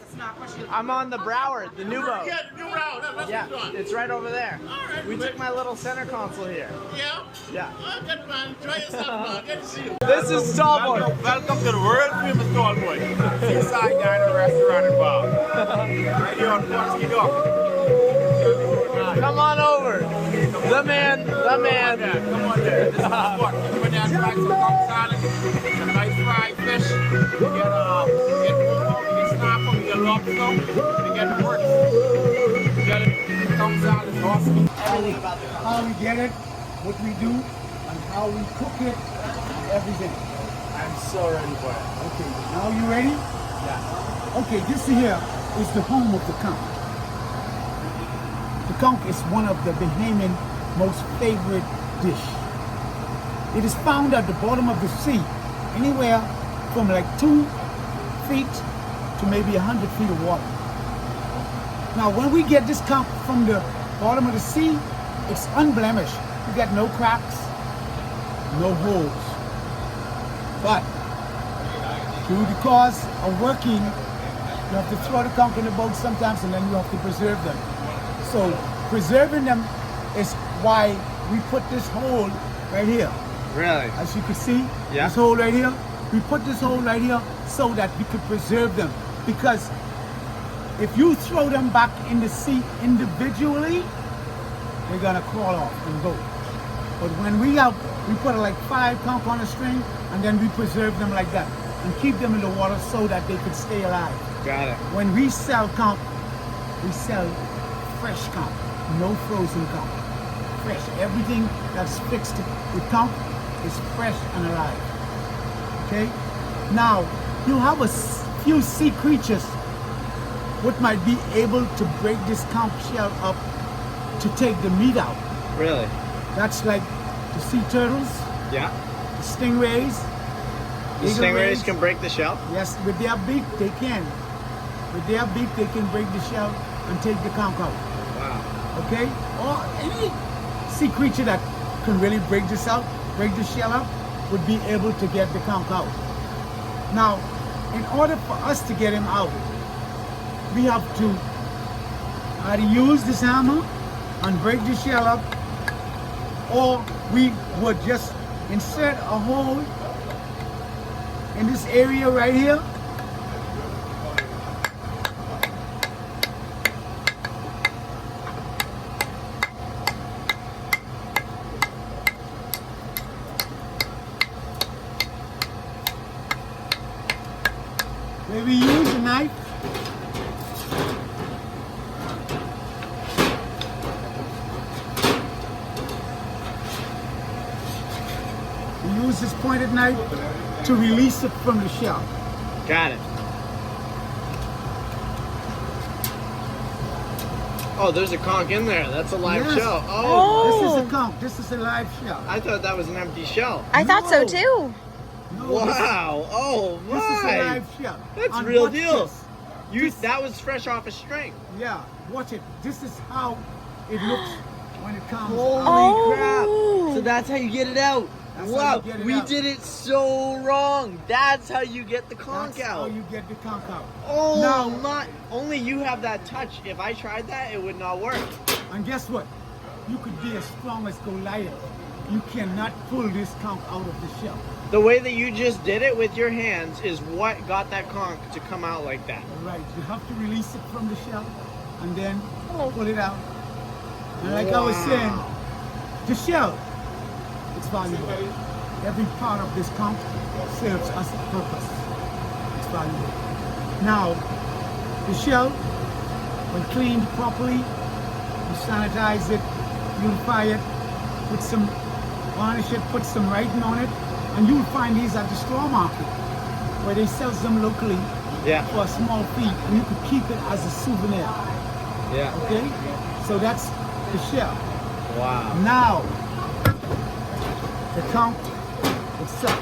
I'm on the Broward, the new boat. Yeah, the new route. That's Yeah, what you it's right over there. All right, We took my little center console here. Yeah? Yeah. Oh, good, man. Enjoy yourself, man. Good to see you. This is Tall Boy. Welcome to the world famous Tall Boy. Seaside Diner Restaurant and Bar. Right here on Ponsky Dock. Come on over. The man. Come on there. This is the spot. You went there and tried some conch salad, some nice fried fish. You get gumbo, you get snapper, you get lobster, you get pork. You get conch salad, awesome. Everything about the how we get it, what we do, and how we cook it, and everything. I'm so ready for it. Okay, now you ready? Yeah. Okay, this here is the home of the conch. conch is one of the Bahamian most favorite dish. It is found at the bottom of the sea, anywhere from like 2 feet to maybe 100 feet of water. Now, when we get this conch from the bottom of the sea, it's unblemished. You got no cracks, no holes. But due to the cost of working, you have to throw the conch in the boat sometimes, and then you have to preserve them. So preserving them is why we put this hole right here. Really? As you can see, Yeah. this hole right here. We put this hole right here so that we could preserve them. Because if you throw them back in the sea individually, they're gonna crawl off and go. But when we put like 5 conch on a string, and then we preserve them like that and keep them in the water so that they could stay alive. Got it. When we sell conch, we sell fresh conch, no frozen conch. Fresh. Everything that's fixed with conch is fresh and alive. Okay? Now, you have a few sea creatures what might be able to break this conch shell up to take the meat out. Really? That's like the sea turtles, Yeah. the stingrays. The eagle stingrays rays. can break the shell? Yes, with their beak they can. With their beak they can break the shell and take the conch out. Wow. Okay? Or any sea creature that can really break the shell out, would be able to get the conch out. Now, in order for us to get him out, we have to either use this hammer and break the shell up, or we would just insert a hole in this area right here. Where we use a knife. We use this pointed knife to release it from the shell. Got it. Oh, there's a conch in there. That's a live Yes. shell. Oh. This is a conch. This is a live shell. I thought that was an empty shell. I thought so No. too. No, Wow. Oh my. This is a live shell. That's And real watch deal. this. That was fresh off a string. Yeah, watch it. This is how it looks when it comes Holy out. Oh. crap. So that's how you get it out. That's how Wow. you get it We out. did it so wrong. That's how you get the conch That's how out. you get the conch out. Oh Now- my. Only you have that touch. If I tried that, it would not work. And guess what? You could be as strong as Goliath. You cannot pull this conch out of the shell. The way that you just did it with your hands is what got that conch to come out like that. Right, you have to release it from the shell and then Oh. pull it out. And like I was saying, the shell, it's valuable. Every part of this conch serves us a purpose. It's valuable. Now, the shell, when cleaned properly, you sanitize it, purify it, put some varnish it, put some writing on it, and you'll find these at the straw market, where they sell them locally Yeah. for a small fee, and you could keep it as a souvenir. Yeah. Okay? So that's the shell. Wow. Now, the conch itself.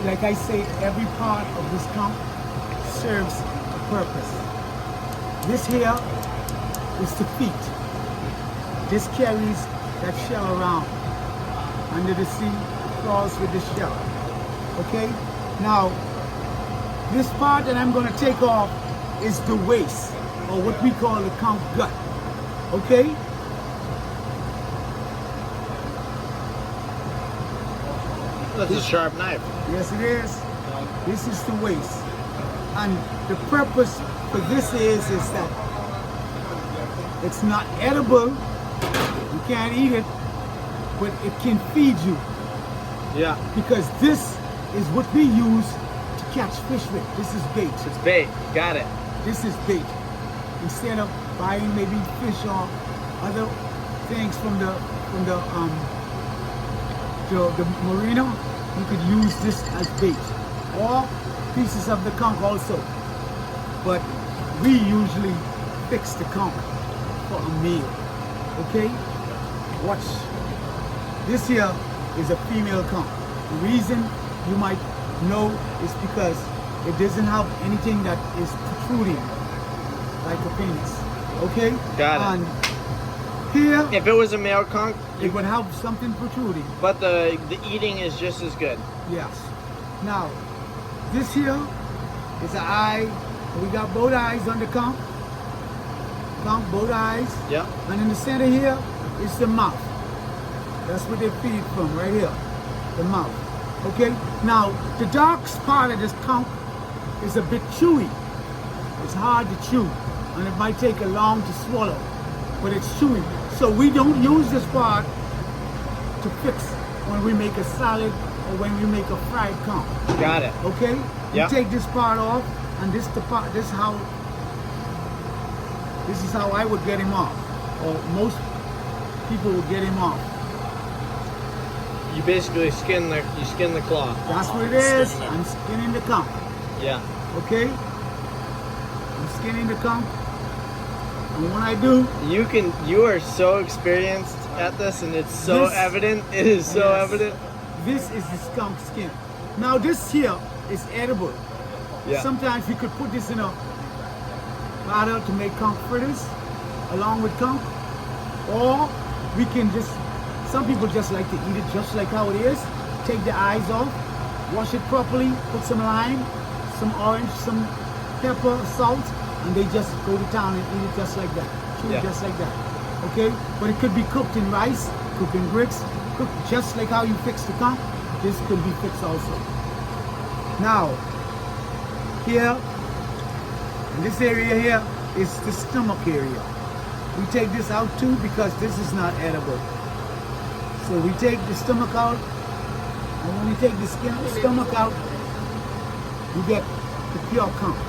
Like I say, every part of this conch serves a purpose. This here is the feet. This carries that shell around under the sea, crawls with the shell. Okay? Now, this part that I'm going to take off is the waist, or what we call the conch gut. Okay? That's a sharp knife. Yes, it is. This is the waist. And the purpose for this is that it's not edible. You can't eat it, but it can feed you. Yeah. Because this is what we use to catch fish with. This is bait. It's bait. Got it. This is bait. Instead of buying maybe fish or other things from the marina, you could use this as bait. Or pieces of the conch also. but we usually fix the conch for a meal. Okay? Watch. This here is a female conch. The reason you might know is because it doesn't have anything that is protruding like a penis. Okay? Got it. And here, If it was a male conch, it would have something protruding. but the eating is just as good. Yes. Now, this here is an eye. We got both eyes on the conch. Conch, both eyes. Yep. And in the center here is the mouth. That's where they feed from, right here. The mouth. Okay? Now, the dark part of this conch is a bit chewy. It's hard to chew, and it might take a long to swallow, but it's chewy. So we don't use this part to fix when we make a salad or when we make a fried conch. Got it. Okay? Yep. You take this part off, and this is how I would get him off, or most people would get him off. You basically skin the claw. That's what it is. I'm skinning the conch. Yeah. Okay? I'm skinning the conch. And when I do, You are so experienced at this, and it's so This- evident. It is so Yes. evident. this is the skunk skin. Now this here is edible. Yeah. Sometimes we could put this in a platter to make conch fritters along with conch. Or we can just, some people just like to eat it just like how it is. Take the eyes off, wash it properly, put some lime, some orange, some pepper, salt, and they just go to town and eat it just like that. Chew it just like that. Okay? But it could be cooked in rice, cooked in grits, cooked just like how you fix the conch. This could be fixed also. Now, here, in this area here, is the stomach area. We take this out too because this is not edible. So we take the stomach out, and when we take the stomach out, you get the pure conch.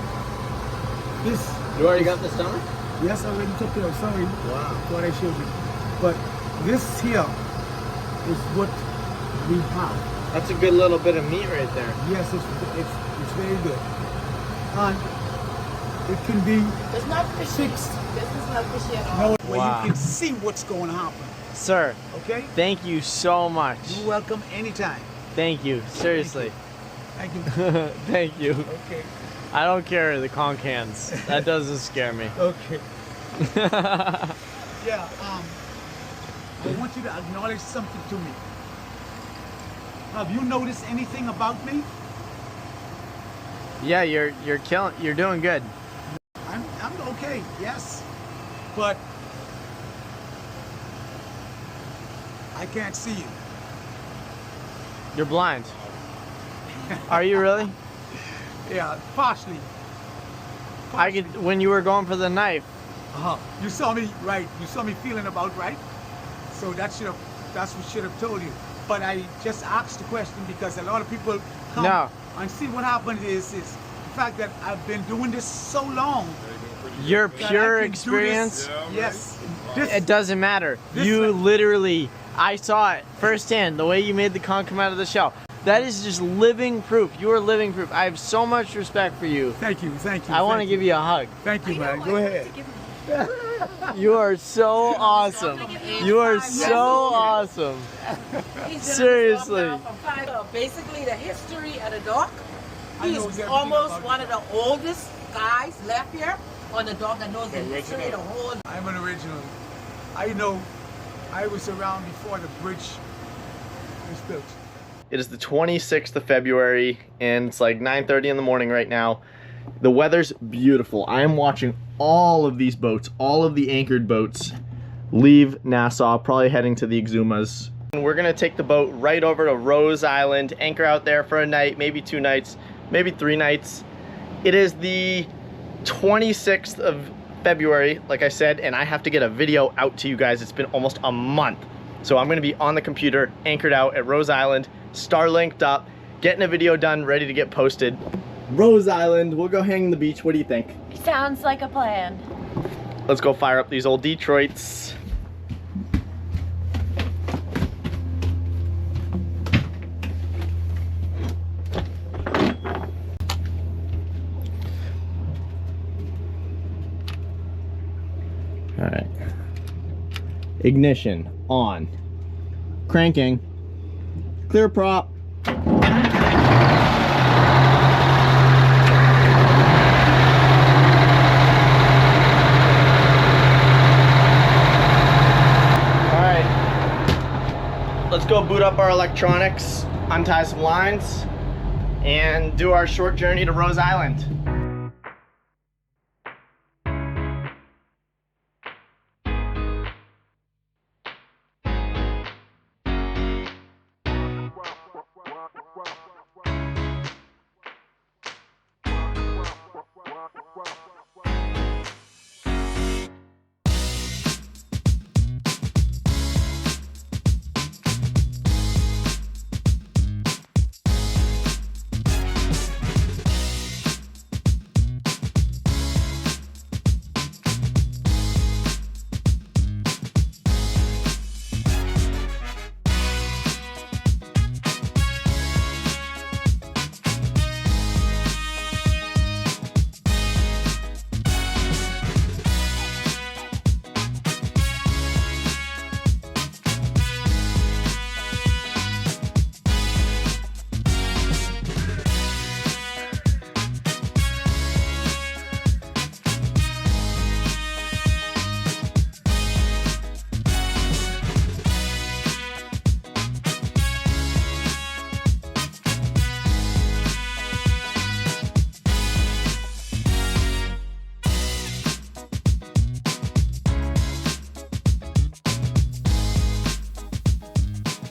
This, You already got the stomach? yes, I already took care of. Sorry, Wow. what I showed you. But this here is what we have. That's a good little bit of meat right there. Yes, it's very good. And it can be It's not fishy. fixed. This is not fishy at all. Where Wow. you can see what's going to happen. Sir, Okay? thank you so much. You're welcome anytime. Thank you. Seriously. Thank you. Thank you. Okay. I don't carry the conch hands. That doesn't scare me. Okay. Yeah. I want you to acknowledge something to me. Have you noticed anything about me? Yeah, you're killing. You're doing good. I'm okay. Yes. But I can't see you. You're blind. Are you really? Yeah, partially. I could. When you were going for the knife. You saw me right. You saw me feeling about right. So that's what should have told you. But I just asked the question because a lot of people come No. and see what happened is the fact that I've been doing this so long. Your that I pure can do experience. this. Yes. This, It doesn't matter. This You one- literally. I saw it firsthand. The way you made the conch come out of the shell. That is just living proof. You are living proof. I have so much respect for you. Thank you. Thank you. I want to give you a hug. Thank you, man. Go ahead. You are so awesome. You are so awesome. Seriously. Basically, the history of the dock. I know He's everything almost about one of the oldest guys left here on the dock that knows the history of the whole. I'm an original. I know. I was around before the bridge was built. It is the 26th of February, and it's like 9:30 in the morning right now. The weather's beautiful. I am watching all of these boats, all of the anchored boats, leave Nassau, probably heading to the Exumas. And we're gonna take the boat right over to Rose Island, anchor out there for a night, maybe 2 nights, maybe 3 nights. It is the 26th of February, like I said, and I have to get a video out to you guys. It's been almost a month. So I'm gonna be on the computer, anchored out at Rose Island, Starlinked up, getting a video done, ready to get posted. Rose Island, we'll go hang on the beach. What do you think? Sounds like a plan. Let's go fire up these old Detroits. Ignition on. Cranking. Clear prop. Let's go boot up our electronics, untie some lines, and do our short journey to Rose Island.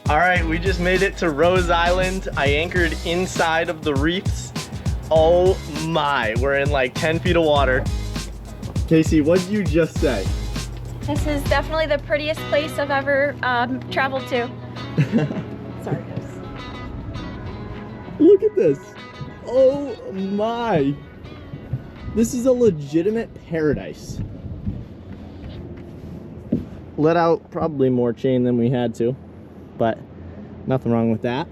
All right, we just made it to Rose Island. I anchored inside of the reefs. Oh my, we're in like 10 feet of water. Casey, what did you just say? This is definitely the prettiest place I've ever traveled to. Sorry, guys. Look at this. Oh my. This is a legitimate paradise. Let out probably more chain than we had to, but nothing wrong with that.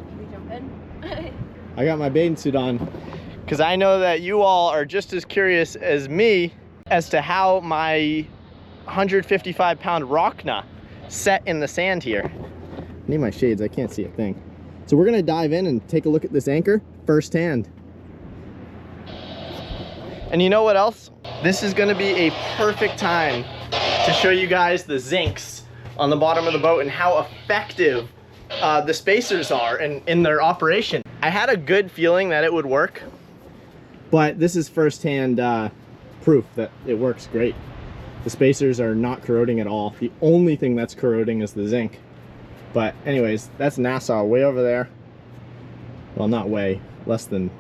Can we jump in? I got my bathing suit on because I know that you all are just as curious as me as to how my 155-pound Rockna set in the sand here. I need my shades, I can't see a thing. So we're gonna dive in and take a look at this anchor firsthand. And you know what else? This is gonna be a perfect time to show you guys the zincs on the bottom of the boat and how effective the spacers are in their operation. I had a good feeling that it would work, but this is firsthand proof that it works great. The spacers are not corroding at all. The only thing that's corroding is the zinc. But anyways, that's Nassau way over there. Well, not way, less than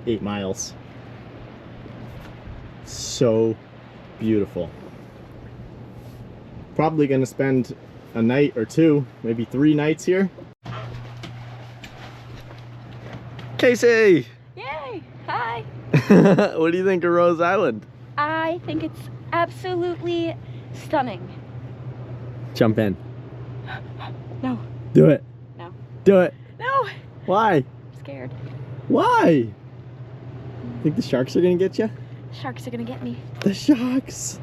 8 miles. So beautiful. Probably gonna spend a night or two, maybe 3 nights here. Casey! Yay! Hi! What do you think of Rose Island? I think it's absolutely stunning. Jump in. No. Do it. No. Do it. No! Why? I'm scared. Why? Think the sharks are gonna get you? Sharks are gonna get me. The sharks!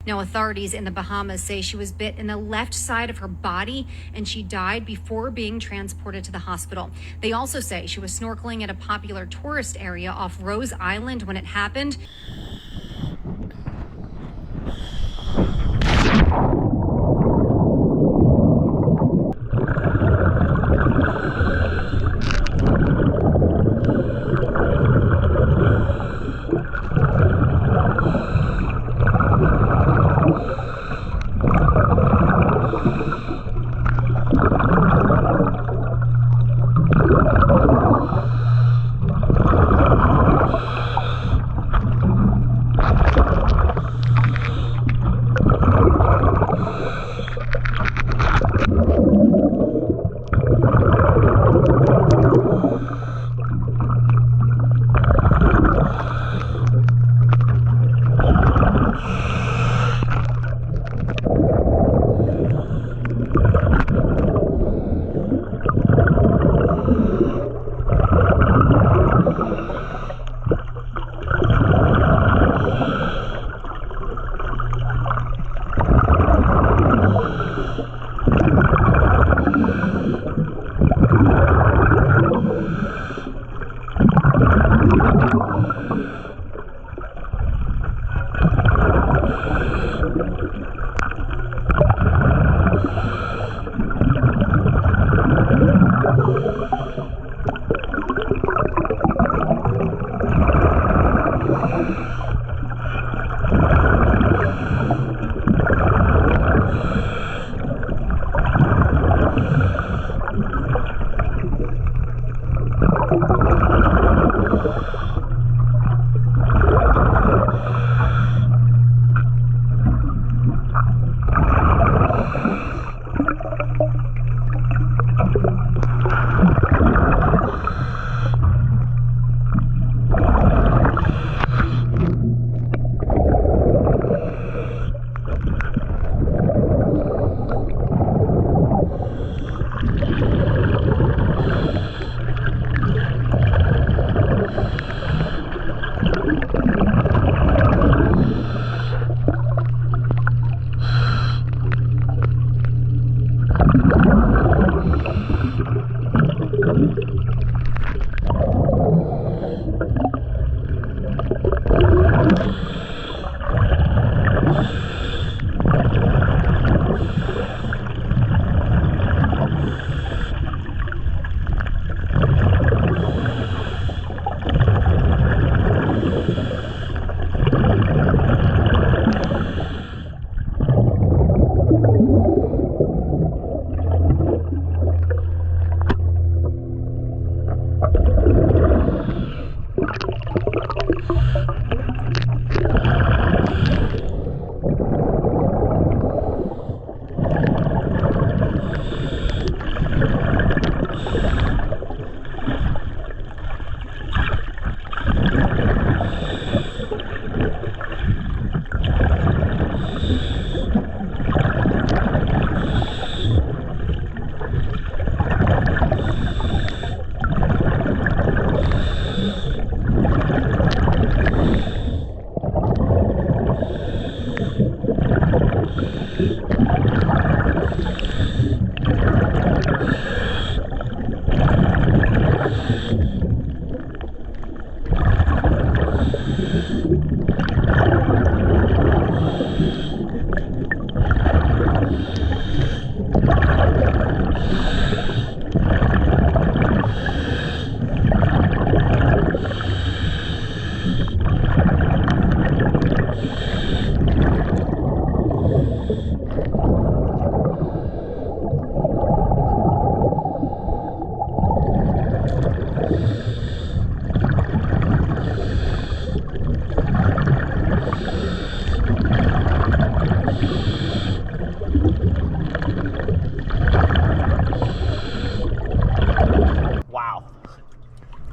Now, authorities in the Bahamas say she was bit in the left side of her body and she died before being transported to the hospital. They also say she was snorkeling at a popular tourist area off Rose Island when it happened.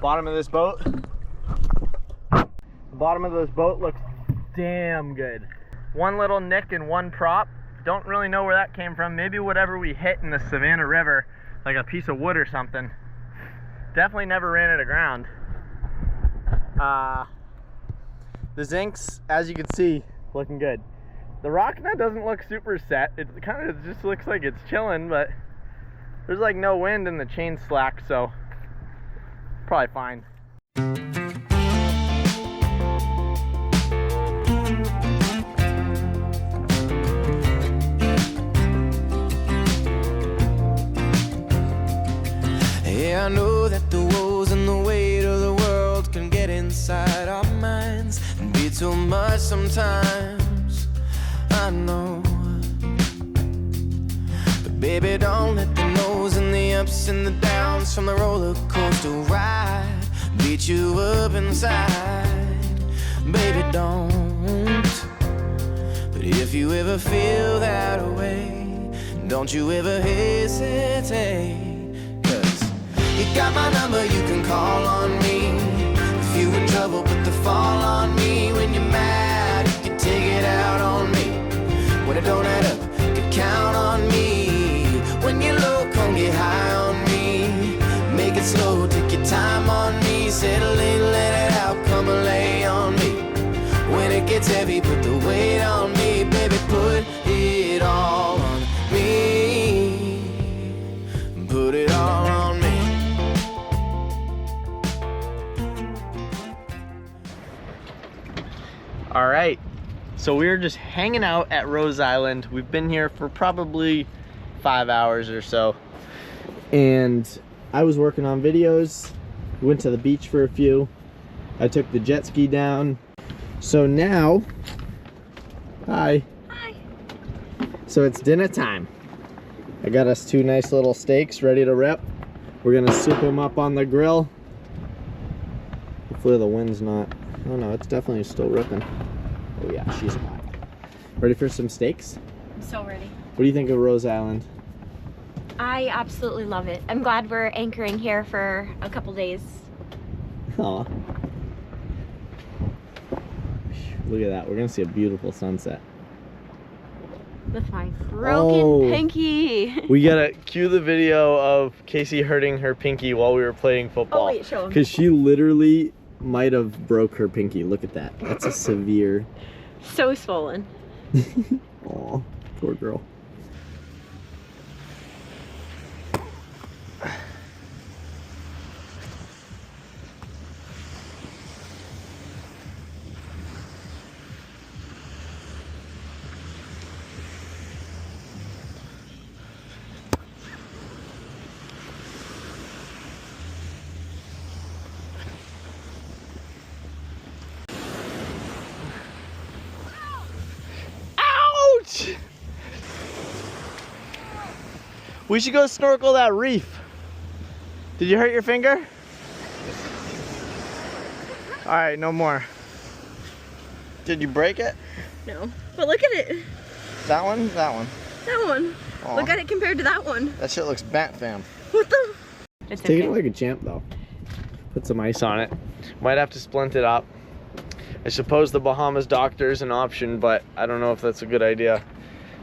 Bottom of this boat. The bottom of this boat looks damn good. One little nick and one prop. Don't really know where that came from. Maybe whatever we hit in the Savannah River, like a piece of wood or something. Definitely never ran it aground. The zincs, as you can see, looking good. The rock nut doesn't look super set. It kind of just looks like it's chilling, but there's like no wind and the chain's slack, so probably fine. Yeah, I know that the woes and the weight of the world can get inside our minds and be too much sometimes. I know, but baby, don't let the no's and the ups and the downs from the roller coaster ride beat you up inside. Baby, don't. But if you ever feel that way, don't you ever hesitate. You got my number, you can call on me. If you in trouble, put the fall on me. When you're mad, you can take it out on me. When it don't add up, you can count on me. When you're low, come get high on me. Make it slow, take your time on me. Settle in, let it out, come and lay on me. When it gets heavy, put the weight on me. Baby, put it all on me. Put it all on me. All right, so we're just hanging out at Rose Island. We've been here for probably 5 hours or so, and I was working on videos. We went to the beach for a few. I took the jet ski down. So now, hi. So it's dinner time. I got us 2 nice little steaks ready to rip. We're gonna soup them up on the grill. Hopefully the wind's not. Oh no, it's definitely still ripping. Oh yeah, she's hot. Ready for some steaks? I'm so ready. What do you think of Rose Island? I absolutely love it. I'm glad we're anchoring here for a couple days. Aw. Look at that, we're gonna see a beautiful sunset. With my broken pinky. We gotta cue the video of Casey hurting her pinky while we were playing football. Oh wait, show him. Because she literally might have broke her pinky. Look at that. That's a severe. So swollen. Aw, poor girl. We should go snorkel that reef. Did you hurt your finger? All right, no more. Did you break it? No. But look at it. That one? That one. That one. Aw. Look at it compared to that one. That shit looks bent, fam. What the? It's Take it like a champ, though. Put some ice on it. Might have to splint it up. I suppose the Bahamas doctor is an option, but I don't know if that's a good idea.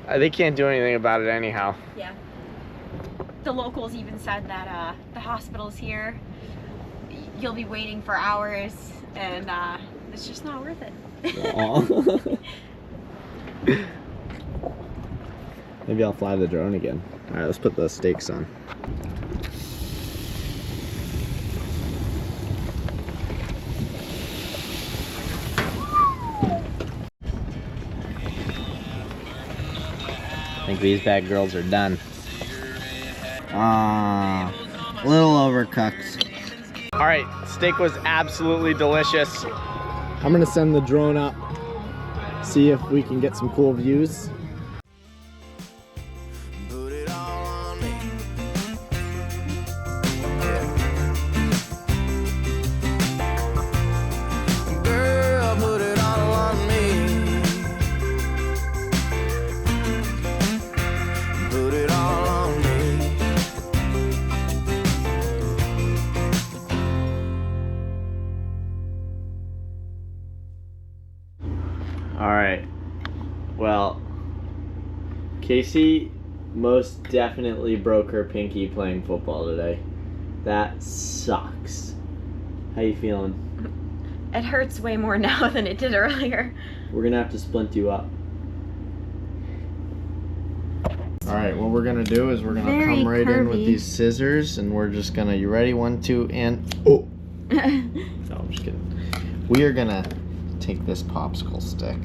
They can't do anything about it anyhow. Yeah. The locals even said that the hospital's here. You'll be waiting for hours, and it's just not worth it. Maybe I'll fly the drone again. All right, let's put the stakes on. I think these bad girls are done. Ah, a little overcooked. All right, steak was absolutely delicious. I'm gonna send the drone up, see if we can get some cool views. Put it all on me. Girl, put it all on me. Put it all on me. All right, well, Casey most definitely broke her pinky playing football today. That sucks. How you feeling? It hurts way more now than it did earlier. We're gonna have to splint you up. All right, what we're gonna do is we're gonna come right in with these scissors, and we're just gonna, you ready? 1, 2, and, oh. No, I'm just kidding. We are gonna take this popsicle stick.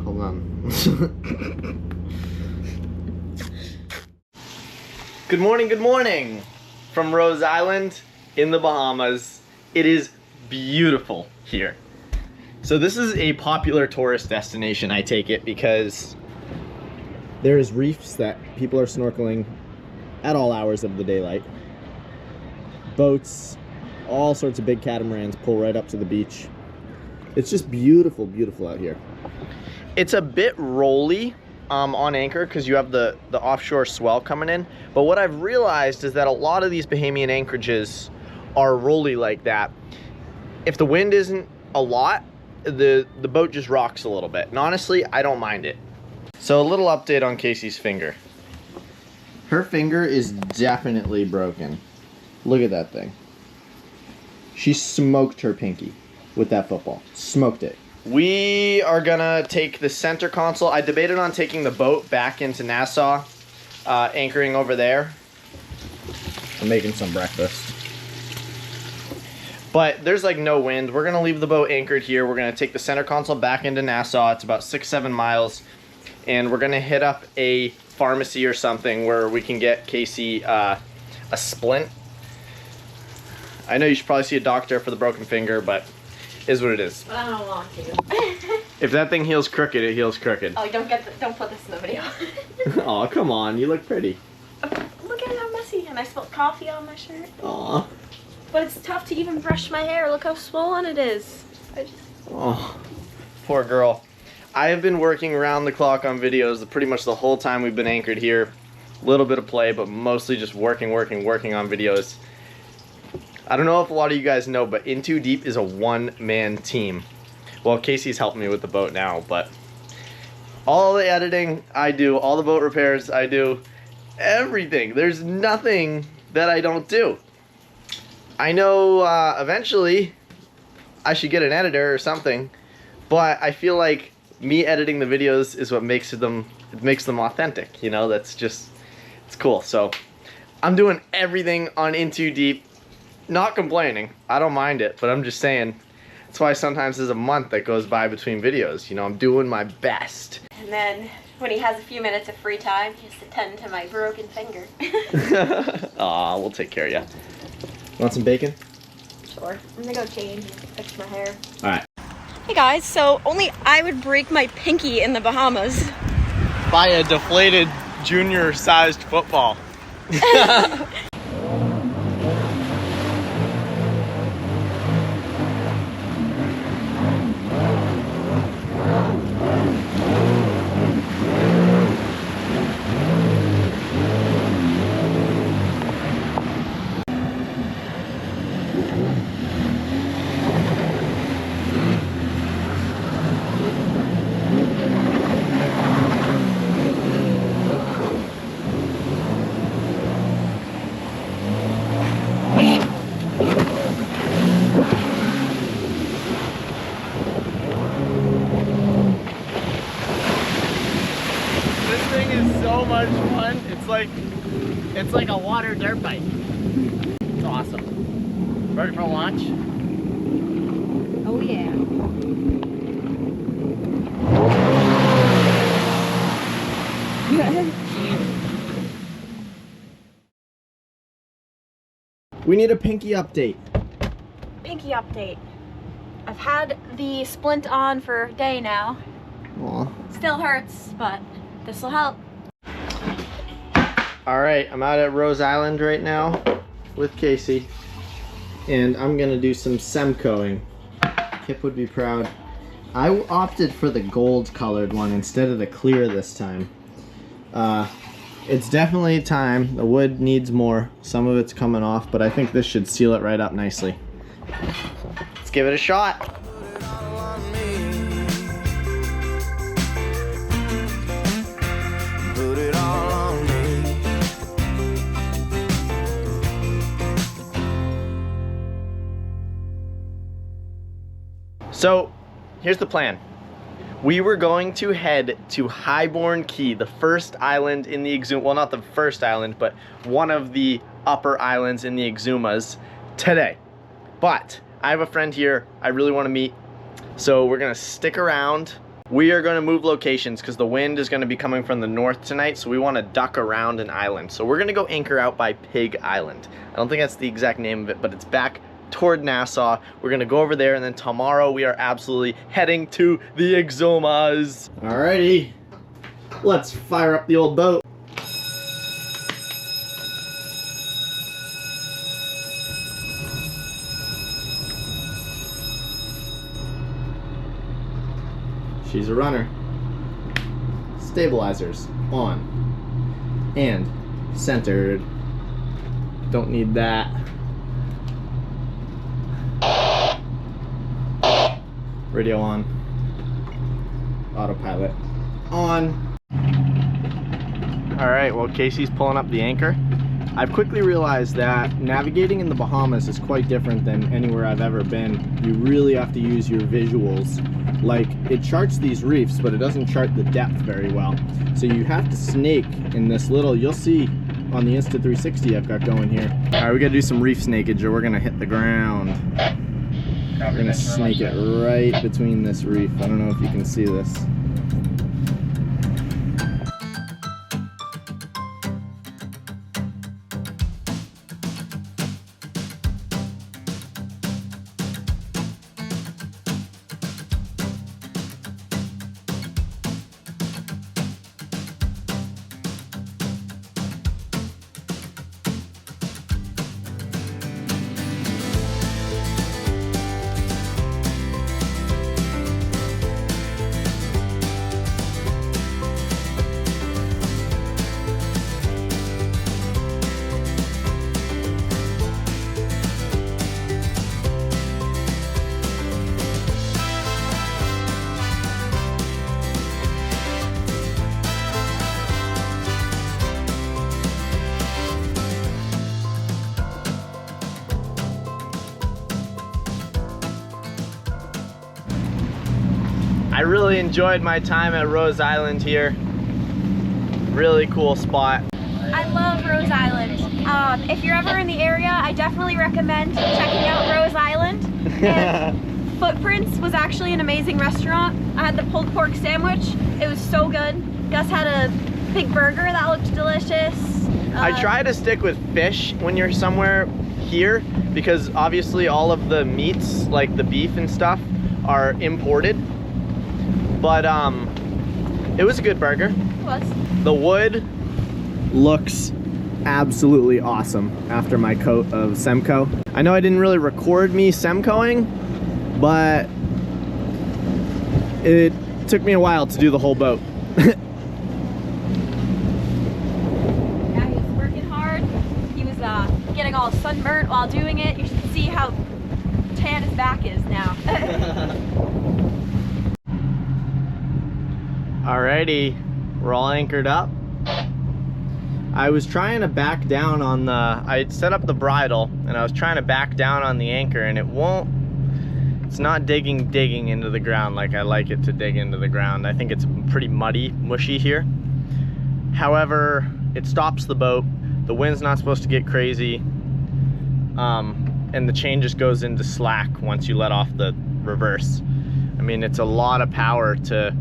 Hold on. Good morning from Rose Island in the Bahamas. It is beautiful here. So this is a popular tourist destination, I take it, because there's reefs that people are snorkeling at all hours of the daylight. Boats, all sorts of big catamarans pull right up to the beach. It's just beautiful, beautiful out here. It's a bit rolly on anchor because you have the offshore swell coming in. But what I've realized is that a lot of these Bahamian anchorages are rolly like that. If the wind isn't a lot, the boat just rocks a little bit. And honestly, I don't mind it. So a little update on Casey's finger. Her finger is definitely broken. Look at that thing. She smoked her pinky with that football. Smoked it. We are gonna take the center console. I debated on taking the boat back into Nassau, anchoring over there. I'm making some breakfast. But there's like no wind. We're gonna leave the boat anchored here. We're gonna take the center console back into Nassau. It's about 6-7 miles. And we're gonna hit up a pharmacy or something where we can get Casey a splint. I know you should probably see a doctor for the broken finger, but is what it is. But I don't want to. If that thing heals crooked, it heals crooked. Oh, don't put this in the video. Aw, come on, you look pretty. Look at how messy, and I spilled coffee on my shirt. Aw. But it's tough to even brush my hair. Look how swollen it is. Oh, poor girl. I have been working around the clock on videos pretty much the whole time we've been anchored here. A little bit of play, but mostly just working on videos. I don't know if a lot of you guys know, but InTooDeep is a one-man team. Well, Casey's helping me with the boat now, but all the editing I do, all the boat repairs I do, everything. There's nothing that I don't do. I know eventually I should get an editor or something, but I feel like me editing the videos is what makes them authentic, you know? That's just, it's cool. So I'm doing everything on InTooDeep. Not complaining, I don't mind it, but I'm just saying, that's why sometimes there's a month that goes by between videos. You know, I'm doing my best. And then when he has a few minutes of free time, he has to tend to my broken finger. Aw, we'll take care of you. Want some bacon? Sure. I'm gonna go change, fix my hair. Alright. Hey guys, so only I would break my pinky in the Bahamas. Buy a deflated junior-sized football. So much fun. It's like a water dirt bike. It's awesome. Ready for launch? Oh yeah. We need a pinky update. Pinky update. I've had the splint on for a day now. Aw. Still hurts, but this will help. Alright, I'm out at Rose Island right now with Casey. And I'm gonna do some Semcoing. Kip would be proud. I opted for the gold colored one instead of the clear this time. It's definitely time. The wood needs more. Some of it's coming off, but I think this should seal it right up nicely. Let's give it a shot. So, here's the plan. We were going to head to Highbourne Key, the first island in the Exumas, well, not the first island, but one of the upper islands in the Exumas today. But I have a friend here I really want to meet, so we're gonna stick around. We are gonna move locations because the wind is gonna be coming from the north tonight, so we want to duck around an island. So we're gonna go anchor out by Pig Island. I don't think that's the exact name of it, but it's back toward Nassau. We're gonna go over there, and then tomorrow we are absolutely heading to the Exumas. Alrighty, let's fire up the old boat. She's a runner. Stabilizers on and centered. Don't need that. Radio on. Autopilot on. Alright, well, Casey's pulling up the anchor. I've quickly realized that navigating in the Bahamas is quite different than anywhere I've ever been. You really have to use your visuals. Like, it charts these reefs, but it doesn't chart the depth very well. So you have to snake in this little, you'll see on the Insta360 I've got going here. Alright, we gotta do some reef snakeage or we're gonna hit the ground. We're gonna snake it right between this reef. I don't know if you can see this. I really enjoyed my time at Rose Island here. Really cool spot. I love Rose Island. If you're ever in the area, I definitely recommend checking out Rose Island. And Footprints was actually an amazing restaurant. I had the pulled pork sandwich. It was so good. Gus had a big burger that looked delicious. I try to stick with fish when you're somewhere here because obviously all of the meats, like the beef and stuff, are imported. But it was a good burger. It was. The wood looks absolutely awesome after my coat of Semco. I know I didn't really record me Semcoing, but it took me a while to do the whole boat. Yeah, he was working hard. He was getting all sunburnt while doing it. You should see how tan his back is now. Alrighty, we're all anchored up. I was trying to back down on the, I set up the bridle and I was trying to back down on the anchor and it's not digging into the ground like I like it to dig into the ground. I think it's pretty muddy, mushy here. However, it stops the boat. The wind's not supposed to get crazy. And the chain just goes into slack once you let off the reverse. I mean, it's a lot of power to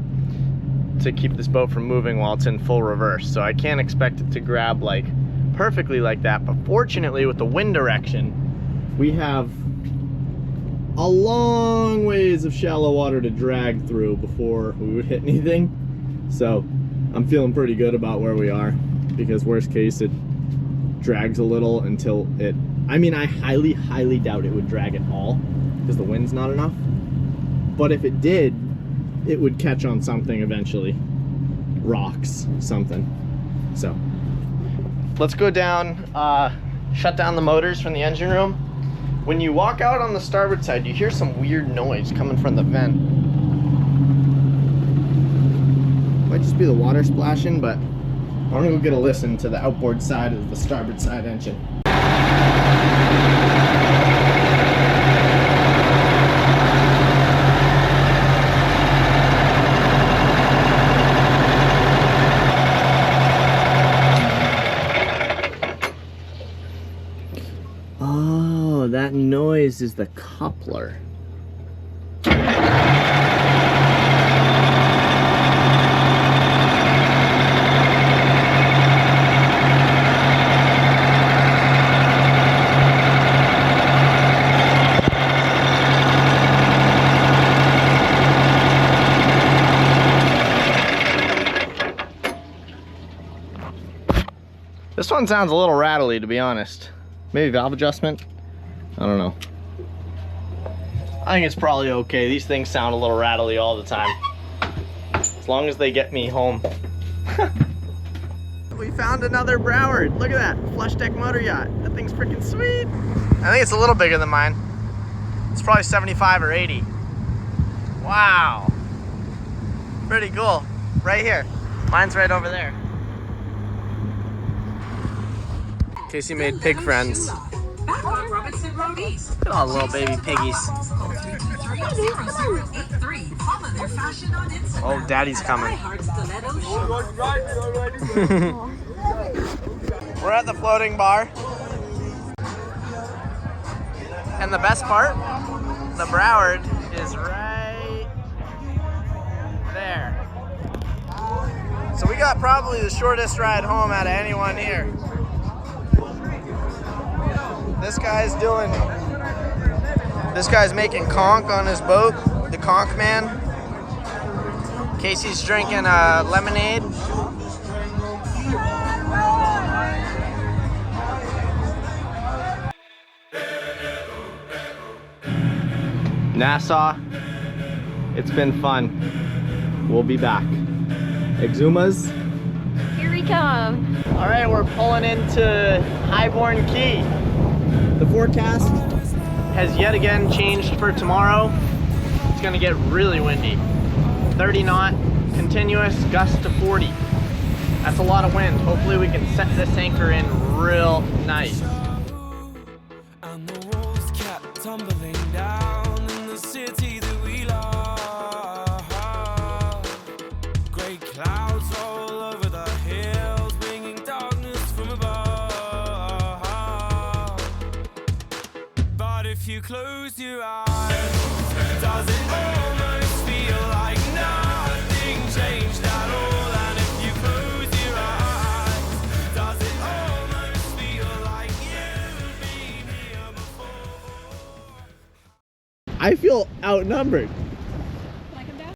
keep this boat from moving while it's in full reverse. So I can't expect it to grab like perfectly like that. But fortunately with the wind direction, we have a long ways of shallow water to drag through before we would hit anything. So I'm feeling pretty good about where we are because worst case it drags a little until it, I mean, I highly doubt it would drag at all because the wind's not enough. But if it did, it would catch on something eventually. Rocks, something. So let's go down, shut down the motors from the engine room. When you walk out on the starboard side, you hear some weird noise coming from the vent. Might just be the water splashing, but I'm gonna go get a listen to the outboard side of the starboard side engine. Oh, that noise is the coupler. This one sounds a little rattly, to be honest. Maybe valve adjustment? I don't know. I think it's probably okay. These things sound a little rattly all the time. As long as they get me home. We found another Broward. Look at that, flush deck motor yacht. That thing's freaking sweet. I think it's a little bigger than mine. It's probably 75 or 80. Wow. Pretty cool. Right here. Mine's right over there. Casey made pig friends. Look at all the little baby piggies. Oh, daddy's coming. We're at the floating bar. And the best part, the Broward is right there. So we got probably the shortest ride home out of anyone here. This guy's making conch on his boat, the conch man. Casey's drinking lemonade. Nassau, it's been fun. We'll be back. Exumas. Here we come. All right, we're pulling into Highborn Key. The forecast has yet again changed for tomorrow. It's gonna get really windy. 30 knot, continuous, gust to 40. That's a lot of wind. Hopefully we can set this anchor in real nice. And the walls kept tumbling down in the city that we love. Great clouds all over the hills, bringing darkness from above. But if you close your eyes, does it almost feel like nothing changed at all? And if you close your eyes, does it almost I feel outnumbered.